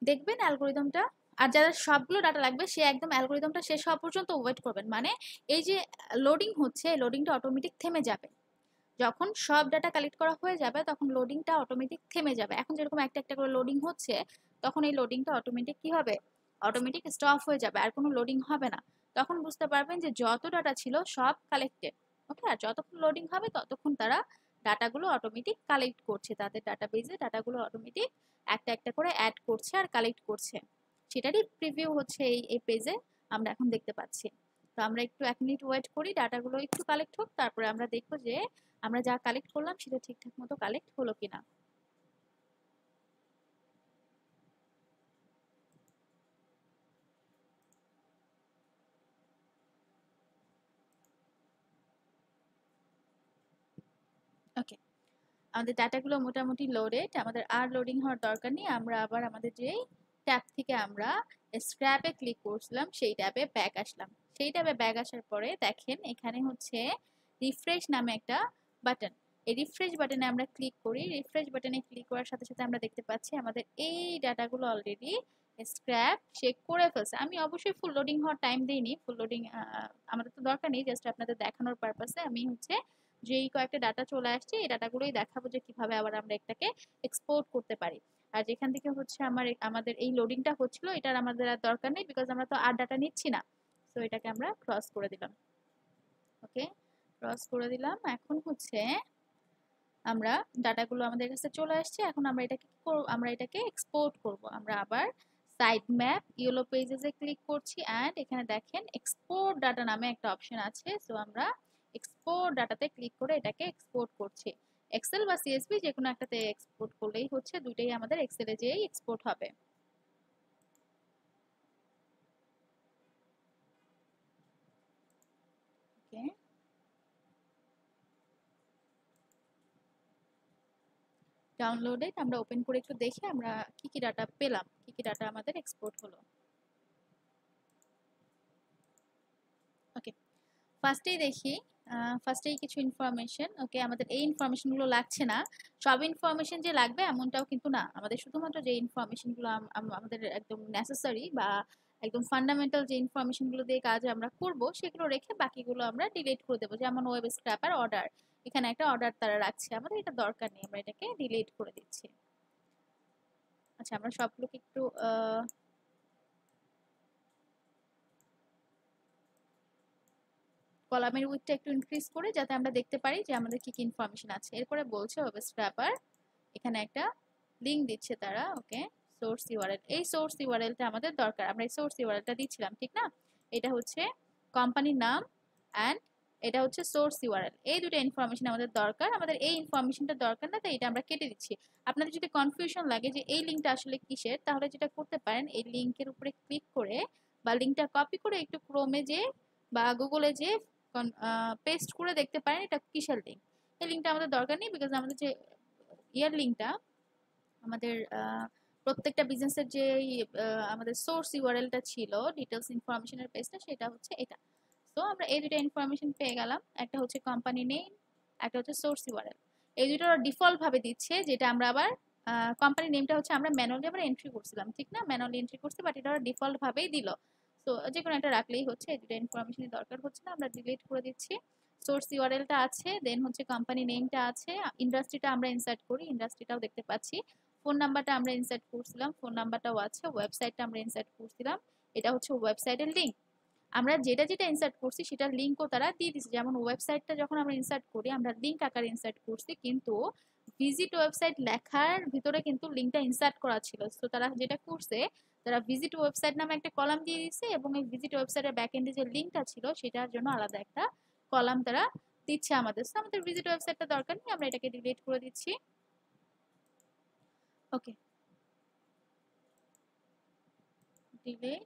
দেখবেন অ্যালগোরিদমটা। আর যাদের সবগুলো ডাটা লাগবে সে একদম অ্যালগোরিদমটা শেষ হওয়া পর্যন্ত ওয়েট করবেন, মানে এই যে লোডিং হচ্ছে লোডিংটা অটোমেটিক থেমে যাবে। যখন সব ডাটা কালেক্ট করা হয়ে যাবে তখন লোডিংটা অটোমেটিক থেমে যাবে। এখন যেরকম একটা একটা করে লোডিং হচ্ছে তখন এই লোডিংটা অটোমেটিক কি হবে, অটোমেটিক স্টপ হয়ে যাবে, আর কোনো লোডিং হবে না। তখন বুঝতে পারবেন যে যত ডাটা ছিল সব কালেক্টেড। ওকে, আর যতক্ষণ লোডিং হবে ততক্ষণ তারা ডাটাগুলো অটোমেটিক কালেক্ট করছে, তাদের ডাটাবেজে ডাটাগুলো অটোমেটিক একটা একটা করে অ্যাড করছে আর কালেক্ট করছে। সেটারই প্রিভিউ হচ্ছে এই পেজে আমরা এখন দেখতে পাচ্ছি। তো আমরা একটু 1 মিনিট ওয়েট করি, ডাটাগুলো একটু কালেক্ট হোক, তারপরে আমরা দেখবো যে আমরা যা কালেক্ট করলাম সেটা ঠিকঠাক মতো কালেক্ট হলো কিনা। ওকে, আমাদের ডাটাগুলো মোটামুটি লোডেড, আমাদের আর লোডিং হওয়ার দরকার নেই। আমরা আবার আমাদের যে ট্যাব থেকে আমরা স্ক্র্যাপে ক্লিক করছিলাম সেই ট্যাবে ব্যাক আসলাম। সেই ট্যাবে ব্যাক আসার পরে দেখেন এখানে হচ্ছে রিফ্রেশ নামে একটা বাটন। এই রিফ্রেশ বাটনে আমরা ক্লিক করি। রিফ্রেশ বাটনে ক্লিক করার সাথে সাথে আমরা দেখতে পাচ্ছি আমাদের এই ডাটাগুলো অলরেডি স্ক্র্যাপ সে করে ফেলছে। আমি অবশ্যই ফুল লোডিং হওয়ার টাইম দিইনি, ফুল লোডিং আমাদের তো দরকার নেই, জাস্ট আপনাদের দেখানোর পারপাসে আমি হচ্ছে যেই কয়েকটা ডাটা চলে আসছে এই ডাটাগুলোই দেখাবো যে কিভাবে আবার আমরা এটাকে এক্সপোর্ট করতে পারি। আর যেখান থেকে হচ্ছে আমাদের এই লোডিংটা হচ্ছিল এটার আমাদের আর দরকার নেই, বিকজ আমরা তো আর ডাটা নিচ্ছি না। তো এটাকে আমরা ক্রস করে দিলাম। ওকে, ক্রস করে দিলাম। এখন হচ্ছে আমরা ডাটাগুলো আমাদের কাছে চলে আসছে, এখন আমরা এটাকে কি করব, আমরা এটাকে এক্সপোর্ট করব। আমরা আবার সাইড ম্যাপ ইয়েলো পেজেসে ক্লিক করছি অ্যান্ড এখানে দেখেন এক্সপোর্ট ডাটা নামে একটা অপশন আছে। সো আমরা এক্সপোর্ট ডাটাতে ক্লিক করে এটাকে এক্সপোর্ট করছি। এক্সেল বা সিএসভি যে কোনো একটাতে এক্সপোর্ট করলেই হচ্ছে, দুইটাই আমাদের এক্সেলে যেই এক্সপোর্ট হবে। ওকে, ডাউনলোডেড আমরা ওপেন করে একটু দেখি আমরা কি কি ডাটা পেলাম, কি কি ডাটা আমাদের এক্সপোর্ট হলো। ওকে, ফার্স্টেই দেখি, ফার্স্টেই কিছু ইনফরমেশন। ওকে, আমাদের এই ইনফরমেশনগুলো লাগছে না। সব ইনফরমেশন যে লাগবে এমনটাও কিন্তু না, আমাদের শুধুমাত্র যে ইনফরমেশনগুলো আমাদের একদম নেসেসারি বা একদম ফান্ডামেন্টাল যে ইনফরমেশনগুলো দিয়ে কাজ আমরা করব সেগুলো রেখে বাকিগুলো আমরা ডিলিট করে দেবো। যেমন ওয়েব স্ক্র্যাপার অর্ডার, এখানে একটা অর্ডার তারা রাখছে, আমাদের এটা দরকার নেই, আমরা এটাকে ডিলিট করে দিচ্ছি। আচ্ছা, আমরা সবগুলোকে একটু কলামের উইডথটা একটু ইনক্রিজ করে যাতে আমরা দেখতে পারি যে আমাদের কি কি ইনফরমেশন আছে। এরপরে বলছে ওয়েব স্ক্র্যাপার, এখানে একটা লিংক দিচ্ছে তারা। ওকে, সোর্স ইউআরএল, এই সোর্স ইউআরএলটা আমাদের দরকার, আমরা এই সোর্স ইউআরএলটা দিচ্ছিলাম ঠিক না। এটা হচ্ছে কোম্পানির নাম অ্যান্ড এটা হচ্ছে সোর্স ইউআরএল, এই দুটো ইনফরমেশন আমাদের দরকার। আমাদের এই ইনফরমেশনটা দরকার না, তাই এটা আমরা কেটে দিচ্ছি। আপনাদের যদি কনফিউশন লাগে যে এই লিঙ্কটা আসলে কিসের, তাহলে যেটা করতে পারেন এই লিঙ্কের উপরে ক্লিক করে বা লিঙ্কটা কপি করে একটু ক্রোমে যে বা গুগলে যে পেস্ট করে দেখতে পারেন এটা কিসের লিঙ্ক। এই লিঙ্কটা আমাদের দরকার নেই, বিকজ আমাদের যে ইয়ার লিঙ্কটা আমাদের প্রত্যেকটা বিজনেসের যে আমাদের সোর্স ইউআরএলটা ছিল ডিটেলস ইনফরমেশনের পেজটা, সেটা হচ্ছে এটা। তো আমরা এই দুটো ইনফরমেশন পেয়ে গেলাম, একটা হচ্ছে কোম্পানি নেম, একটা হচ্ছে সোর্স ইউআরএল। এই দুটো ডিফল্ট ভাবে দিচ্ছে, যেটা আমরা আবার কোম্পানি নেমটা হচ্ছে আমরা ম্যানুয়ালি আবার এন্ট্রি করছিলাম ঠিক না, ম্যানুয়ালি এন্ট্রি করছি, বাট এটা ডিফল্ট ভাবেই দিল। তো যে কোনো একটা রাখলেই হচ্ছে, এই দুটো ইনফরমেশনের দরকার হচ্ছে না, আমরা ডিলিট করে দিচ্ছি। সোর্স ইউআরএলটা আছে, দেন হচ্ছে কোম্পানি নেমটা আছে, ইন্ডাস্ট্রিটা আমরা ইনসার্ট করি, ইন্ডাস্ট্রিটাও দেখতে পাচ্ছি, ফোন নাম্বারটা আমরা ইনসার্ট করছিলাম, ফোন নাম্বারটাও আছে, ওয়েবসাইটটা আমরা ইনসার্ট করছিলাম, এটা হচ্ছে ওয়েবসাইটের লিঙ্ক। আমরা যেটা যেটা ইনসার্ট করছি সেটার লিঙ্কও তারা দিয়ে দিচ্ছে। যেমন ওয়েবসাইটটা যখন আমরা ইনসার্ট করি আমরা লিঙ্ক আকারে ইনসার্ট করছি, কিন্তু ভিজিট ওয়েবসাইট লেখার ভিতরে কিন্তু লিঙ্কটা ইনসার্ট করা ছিল। তো তারা যেটা করছে, তারা ভিজিট ওয়েবসাইট নামে একটা কলাম দিয়ে দিচ্ছে এবং এই ভিজিট ওয়েবসাইটের ব্যাকএন্ডে যে লিঙ্কটা ছিল সেটার জন্য আলাদা একটা কলাম তারা দিচ্ছে আমাদের। তো আমাদের ভিজিট ওয়েবসাইটটা দরকার নেই, আমরা এটাকে ডিলিট করে দিচ্ছি। ওকে, ডিলিট,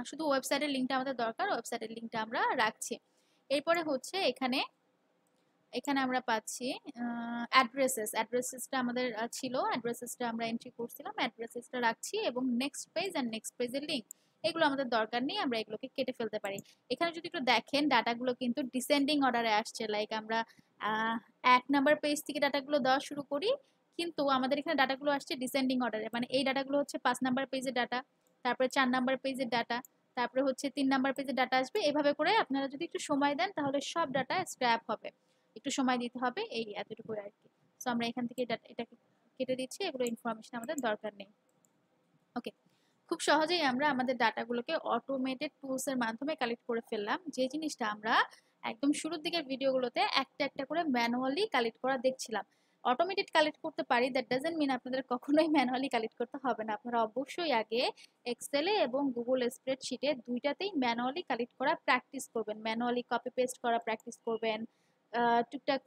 শুধু ওয়েবসাইটের লিঙ্কটা আমাদের দরকার, ওয়েবসাইটের লিঙ্কটা আমরা রাখছি। এরপরে হচ্ছে এখানে আমরা পাচ্ছি অ্যাড্রেসেসটা আমাদের ছিল, অ্যাড্রেসেসটা আমরা এন্ট্রি করছিলাম, অ্যাড্রেসেসটা রাখছি এবং নেক্সট পেজ এন্ড নেক্সট পেজের লিঙ্ক এগুলো আমাদের দরকার নেই, আমরা এগুলোকে কেটে ফেলতে পারি। এখানে যদি একটু দেখেন ডাটাগুলো কিন্তু ডিসেন্ডিং অর্ডারে আসছে, লাইক আমরা 1 নাম্বার পেজ থেকে ডাটাগুলো দেওয়া শুরু করি, কিন্তু আমাদের এখানে ডাটাগুলো আসছে ডিসেন্ডিং অর্ডারে, মানে এই ডাটাগুলো হচ্ছে 5 নাম্বার পেজের ডাটা, তারপরে 4 নাম্বার পেজের ডাটা, তারপরে হচ্ছে 3 নাম্বার পেজের ডাটা আসবে। এভাবে করে আপনারা যদি একটু সময় দেন তাহলে সব ডাটা স্ক্র্যাপ হবে, একটু সময় দিতে হবে, এই এতটুকু আর কি। সো আমরা এখান থেকে এটাকে কেটে দিচ্ছি, এগুলো ইনফরমেশন আমাদের দরকার নেই। ওকে, খুব সহজেই আমরা আমাদের ডাটাগুলোকে অটোমেটেড টুলস এর মাধ্যমে কালেক্ট করে ফেললাম, যে জিনিসটা আমরা একদম শুরুর দিকের ভিডিওগুলোতে একটা একটা করে ম্যানুয়ালি কালেক্ট করা দেখছিলাম। অটোমেটেড কালেক্ট করতে পারি, দ্যাট ডাজন্ট মিন আপনাদের কখনোই ম্যানুয়ালি কালেক্ট করতে হবে না। আপনারা অবশ্যই আগে এক্সেলে এবং গুগল স্প্রেডশিটে দুইটাতেই ম্যানুয়ালি কালেক্ট করা প্র্যাকটিস করবেন, ম্যানুয়ালি কপি পেস্ট করা প্র্যাকটিস করবেন। টুকটাক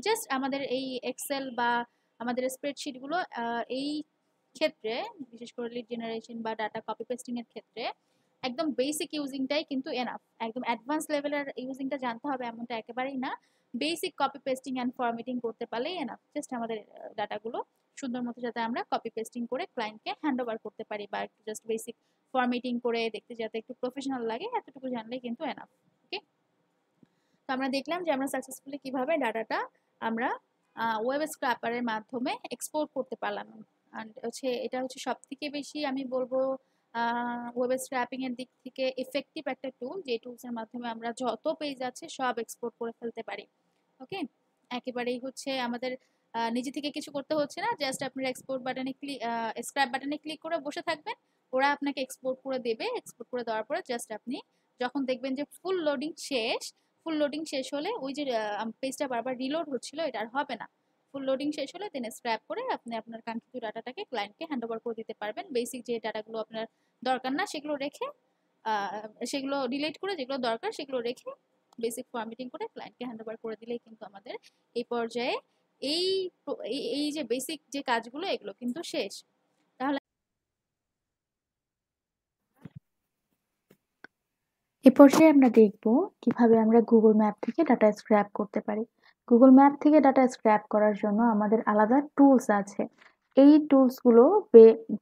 জাস্ট আমাদের এই এক্সেল বা আমাদের স্প্রেডশিটগুলো এই ক্ষেত্রে, বিশেষ করে লিড জেনারেশন বা ডাটা কপি পেস্টিং এর ক্ষেত্রে একদম বেসিক ইউজিংটাই কিন্তু এনাফ। একদম অ্যাডভান্স লেভেলের ইউজিংটা জানতে হবে এমনটা একেবারেই না, basic copy pasting and formatting করতে পারলেই এনাফ। জাস্ট আমাদের ডাটাগুলো সুন্দর মতো যাতে আমরা কপি পেস্টিং করে ক্লায়েন্টকে হ্যান্ড ওভার করতে পারি, বা একটু জাস্ট বেসিক ফরম্যাটিং করে দেখতে যাতে একটু প্রফেশনাল লাগে, এতটুকু জানলেই কিন্তু এনাফ। ওকে, তো আমরা দেখলাম যে আমরা সাকসেসফুলি কিভাবে ডাটাটা আমরা ওয়েব স্ক্র্যাপারের মাধ্যমে এক্সপোর্ট করতে পারলাম। অ্যান্ড হচ্ছে এটা হচ্ছে সব থেকে বেশি আমি বলবো ওয়েব স্ক্র্যাপিং এর দিক থেকে এফেক্টিভ একটা টুল, যে টুলসের মাধ্যমে আমরা যত পেজ আছে সব এক্সপোর্ট করে ফেলতে পারি। ওকে, একেবারেই হচ্ছে আমাদের নিজে থেকে কিছু করতে হচ্ছে না, জাস্ট আপনার এক্সপোর্ট বাটনে স্ক্র্যাপ বাটনে ক্লিক করে বসে থাকবেন, ওরা আপনাকে এক্সপোর্ট করে দেবে। এক্সপোর্ট করে দেওয়ার পরে জাস্ট আপনি যখন দেখবেন যে ফুল লোডিং শেষ হলে ওই যে পেজটা বারবার রিলোড হচ্ছিল এটা আর হবে না। ফুল লোডিং শেষ হলে দেন স্ক্র্যাপ করে আপনি আপনার কাঙ্ক্ষিত ডাটাটাকে ক্লায়েন্টকে হ্যান্ড ওভার করে দিতে পারবেন। বেসিক যে ডাটাগুলো আপনার দরকার না সেগুলো রেখে, সেগুলো ডিলিট করে, যেগুলো দরকার সেগুলো রেখে বেসিক ফরম্যাটিং করে ক্লায়েন্টকে হ্যান্ড ওভার করে দিলেই কিন্তু আমাদের এই পর্যায়ে এই এই যে বেসিক যে কাজগুলো এগুলো কিন্তু শেষ। তাহলে এ পর্যায়ে আমরা দেখব কিভাবে আমরা গুগল ম্যাপ থেকে ডাটা স্ক্র্যাপ করতে পারি। গুগল ম্যাপ থেকে ডাটা স্ক্র্যাপ করার জন্য আমাদের আলাদা টুলস আছে। এই টুলসগুলো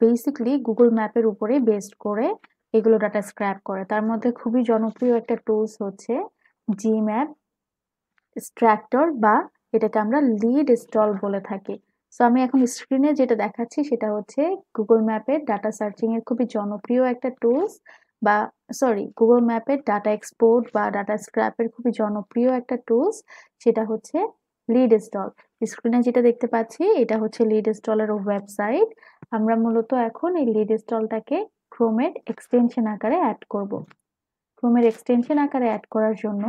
বেসিকলি গুগল ম্যাপের উপরে বেসড করে এগুলো ডাটা স্ক্র্যাপ করে। তার মধ্যে খুবই জনপ্রিয় একটা টুলস হচ্ছে জিম্যাপ স্ট্রাক্টর, বা এটাকে আমরা লিড স্টল বলে থাকি। সো আমি এখন স্ক্রিনে যেটা দেখাচ্ছি সেটা হচ্ছে গুগল ম্যাপের ডাটা সার্চিং এর খুবই জনপ্রিয় একটা টুলস, বা গুগল ম্যাপের ডাটা এক্সপোর্ট বা ডাটা স্ক্র্যাপের খুবই জনপ্রিয় একটা টুলস, সেটা হচ্ছে লিড স্টল। স্ক্রিনে যেটা দেখতে পাচ্ছি এটা হচ্ছে লিড স্টলের ওয়েবসাইট। আমরা মূলত এখন এই লিড স্টলটাকে ক্রোমের এক্সটেনশন আকারে অ্যাড করব। ক্রোমের এক্সটেনশন আকারে অ্যাড করার জন্য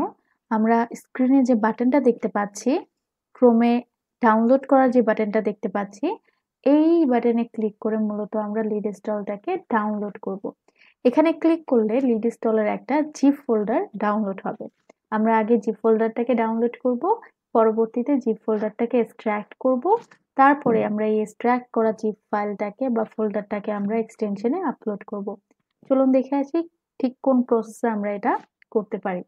আমরা স্ক্রিনে যে বাটনটা দেখতে পাচ্ছি, ক্রোমে ডাউনলোড করার যে বাটনটা দেখতে পাচ্ছি, এই বাটনে ক্লিক করে মূলত আমরা লিড স্টলটাকে ডাউনলোড করব। এখানে ক্লিক করলে লিড স্টলের একটা জিপ ফোল্ডার ডাউনলোড হবে। আমরা আগে জিপ ফোল্ডারটাকে ডাউনলোড করব, পরবর্তীতে জিপ ফোল্ডারটাকে এক্সট্রাক্ট করব, তারপরে আমরা এই এক্সট্রাক্ট করা জিপ ফাইলটাকে বা ফোল্ডারটাকে আমরা এক্সটেনশনে আপলোড করব। চলুন দেখে আসি ঠিক কোন প্রসেসে আমরা এটা করতে পারি।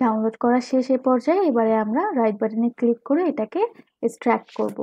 ডাউনলোড করা শেষ এ পর্যায়ে এবারে আমরা রাইট বাটনে ক্লিক করে এটাকে এক্সট্রাক্ট করব।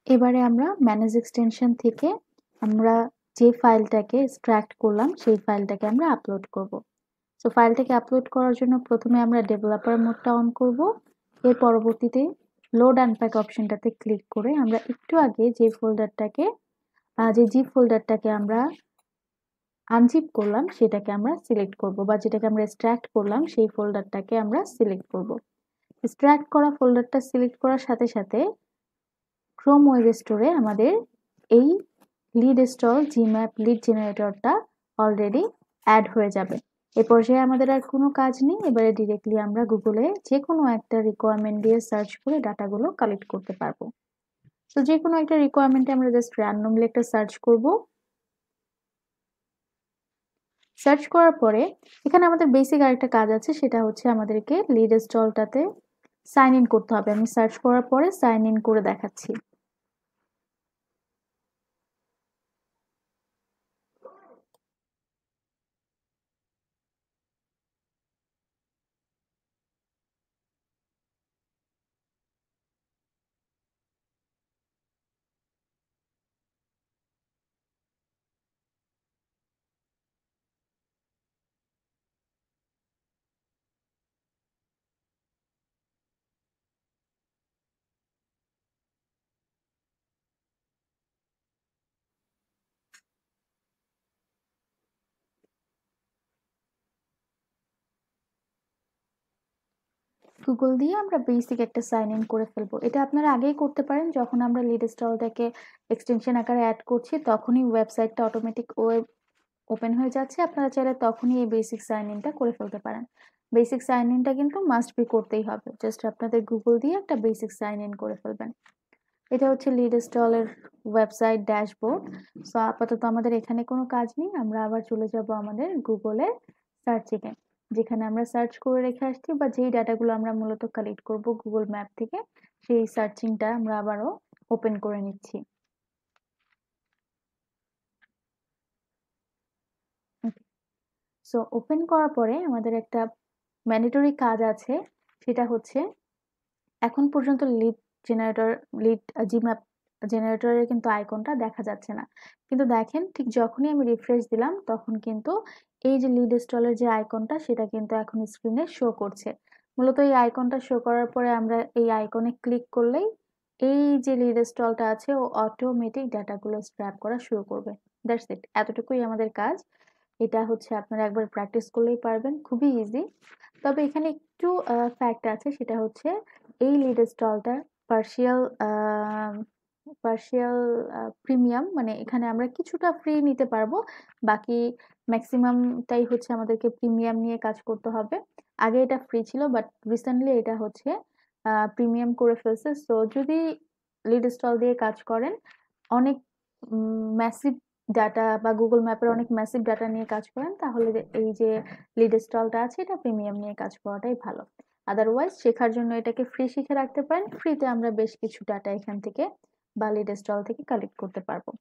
এবারে আমরা ম্যানেজ এক্সটেনশন থেকে আমরা যে ফাইলটাকে এক্সট্রাক্ট করলাম সেই ফাইলটাকে আমরা আপলোড করব। সো ফাইলটাকে আপলোড করার জন্য প্রথমে আমরা ডেভেলপার মোডটা অন করব। এর পরবর্তীতে লোড আনপ্যাক অপশনটাতে ক্লিক করে আমরা একটু আগে যে জিপ ফোল্ডারটাকে আমরা আনজিপ করলাম সেটাকে আমরা সিলেক্ট করব, বা যেটাকে আমরা এক্সট্রাক্ট করলাম সেই ফোল্ডারটাকে আমরা সিলেক্ট করব। এক্সট্রাক্ট করা ফোল্ডারটা সিলেক্ট করার সাথে সাথে ক্রোম ওয়েব স্টোরে আমাদের এই লিড স্টল জিম্যাপ লিড জেনারেটরটা অলরেডি অ্যাড হয়ে যাবে। এ পর্যায়ে আমাদের আর কোনো কাজ নেই, এবারে ডিরেক্টলি আমরা গুগলে যে কোনো একটা রিকোয়ারমেন্ট দিয়ে সার্চ করে ডাটাগুলো কালেক্ট করতে পারবো। তো যে কোনো একটা রিকোয়ারমেন্টে আমরা জাস্ট র্যান্ডমলি একটা সার্চ করব। সার্চ করার পরে এখানে আমাদের বেসিক আরেকটা কাজ আছে, সেটা হচ্ছে আমাদেরকে লিড স্টলটাতে সাইন ইন করতে হবে। আমি সার্চ করার পরে সাইন ইন করে দেখাচ্ছি। গুগল দিয়ে আমরা বেসিক একটা সাইন ইন করে ফেলবো। এটা আপনারা আগেই করতে পারেন, যখন আমরা লিড স্টলটাকে এক্সটেনশন আকারে অ্যাড করছি তখনই ওয়েবসাইটটা অটোমেটিক ওয়েব ওপেন হয়ে যাচ্ছে। আপনারা চাইলে তখনই এই বেসিক সাইন ইনটা করে ফেলতে পারেন। বেসিক সাইন ইনটা কিন্তু মাস্ট বি করতেই হবে, জাস্ট আপনাদের গুগল দিয়ে একটা বেসিক সাইন ইন করে ফেলবেন। এটা হচ্ছে লিড স্টলের ওয়েবসাইট ড্যাশবোর্ড। সো আপাতত আমাদের এখানে কোনো কাজ নেই, আমরা আবার চলে যাব আমাদের গুগলের সার্চিংয়ে, যেখানে আমরা সার্চ করে রেখে আসছি বা যেই ডাটাগুলো আমরা মূলত কালেক্ট করব গুগল ম্যাপ থেকে, সেই সার্চিংটা আমরা আবারও ওপেন করে নিচ্ছি। সো ওপেন করার পরে আমাদের একটা ম্যান্ডেটরি কাজ আছে, সেটা হচ্ছে এখন পর্যন্ত লিড জেনারেটর লিড জিম্যাপ জেনারেটরের কিন্তু আইকনটা দেখা যাচ্ছে না, কিন্তু দেখেন ঠিক যখনই আমি রিফ্রেশ দিলাম তখন কিন্তু এই যে লিড স্টলের যে আইকনটা সেটা কিন্তু এখন স্ক্রিনে শো করছে। মূলত এই আইকনটা শো করার পরে আমরা এই আইকনে ক্লিক করলেই এই যে লিড স্টলটা আছে ও অটোমেটিক ডাটাগুলো স্ক্র্যাপ করা শুরু করবে। দ্যাটস ইট, এতটুকুই আমাদের কাজ। এটা হচ্ছে আপনারা একবার প্র্যাকটিস করলেই পারবেন, খুবই ইজি। তবে এখানে একটু ফ্যাক্ট আছে, সেটা হচ্ছে এই লিড স্টলটা পার্শিয়াল পার্শিয়াল প্রিমিয়াম, মানে এখানে আমরা কিছুটা ফ্রি নিতে পারবো, বাকি ম্যাক্সিমামটাই হচ্ছে আমাদেরকে প্রিমিয়াম নিয়ে কাজ করতে হবে। আগে এটা ফ্রি ছিল, বাট রিসেন্টলি এটা হচ্ছে প্রিমিয়াম করে ফেলছে। সো যদি লিড স্টল দিয়ে কাজ করেন, অনেক ম্যাসিভ ডাটা বা গুগল ম্যাপের অনেক ম্যাসিভ ডাটা নিয়ে কাজ করেন, তাহলে এই যে লিড স্টলটা আছে এটা প্রিমিয়াম নিয়ে কাজ করাটাই ভালো। আদারওয়াইজ শেখার জন্য এটাকে ফ্রি শিখে রাখতে পারেন, ফ্রিতে আমরা বেশ কিছু ডাটা এখান থেকে বা লিড স্টল থেকে কালেক্ট করতে পারবো।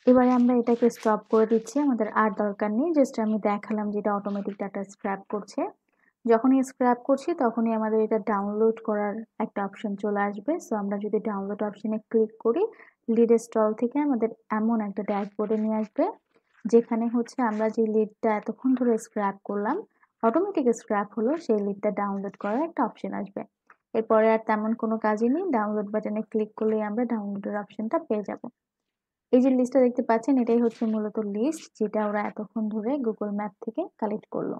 এবারে আমরা এটাকে স্টপ করে দিচ্ছি, আমাদের আর দরকার নেই। জাস্ট আমি দেখালাম যেটা অটোমেটিক ডাটা স্ক্র্যাপ করছে। যখনই স্ক্র্যাপ করছি তখনই আমাদের এটা ডাউনলোড করার একটা অপশন চলে আসবে। সো আমরা যদি ডাউনলোড অপশনে ক্লিক করি, লিড স্টল থেকে আমাদের এমন একটা ড্যাশবোর্ডে নিয়ে আসবে, যেখানে হচ্ছে আমরা যে লিডটা এতক্ষণ ধরে স্ক্র্যাপ করলাম, অটোমেটিক স্ক্র্যাপ হলো, সেই লিডটা ডাউনলোড করার একটা অপশন আসবে। এরপরে আর তেমন কোনো কাজই নেই, ডাউনলোড বাটনে ক্লিক করলেই আমরা ডাউনলোডের অপশনটা পেয়ে যাব। এই যে লিস্টটা দেখতে পাচ্ছেন, এটাই হচ্ছে মূলত লিস্ট যেটা ওরা এতক্ষণ ধরে গুগল ম্যাপ থেকে কালেক্ট করলো।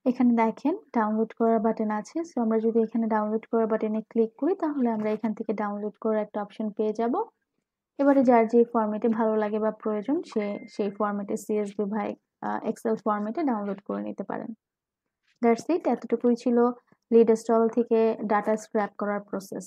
এখানে দেখেন ডাউনলোড করার বাটন আছে। সো আমরা যদি এখানে ডাউনলোড করার বাটনে ক্লিক করি তাহলে আমরা এখান থেকে ডাউনলোড করার একটা অপশন পেয়ে যাব। এবারে যার যে ফরম্যাটে ভালো লাগে বা প্রয়োজন সে সেই ফরম্যাটে CSV বা এক্সেল ফরম্যাটে ডাউনলোড করে নিতে পারেন। দ্যাটস ইট, এতটুকুই ছিল লিড স্টল থেকে ডাটা স্ক্র্যাপ করার প্রসেস।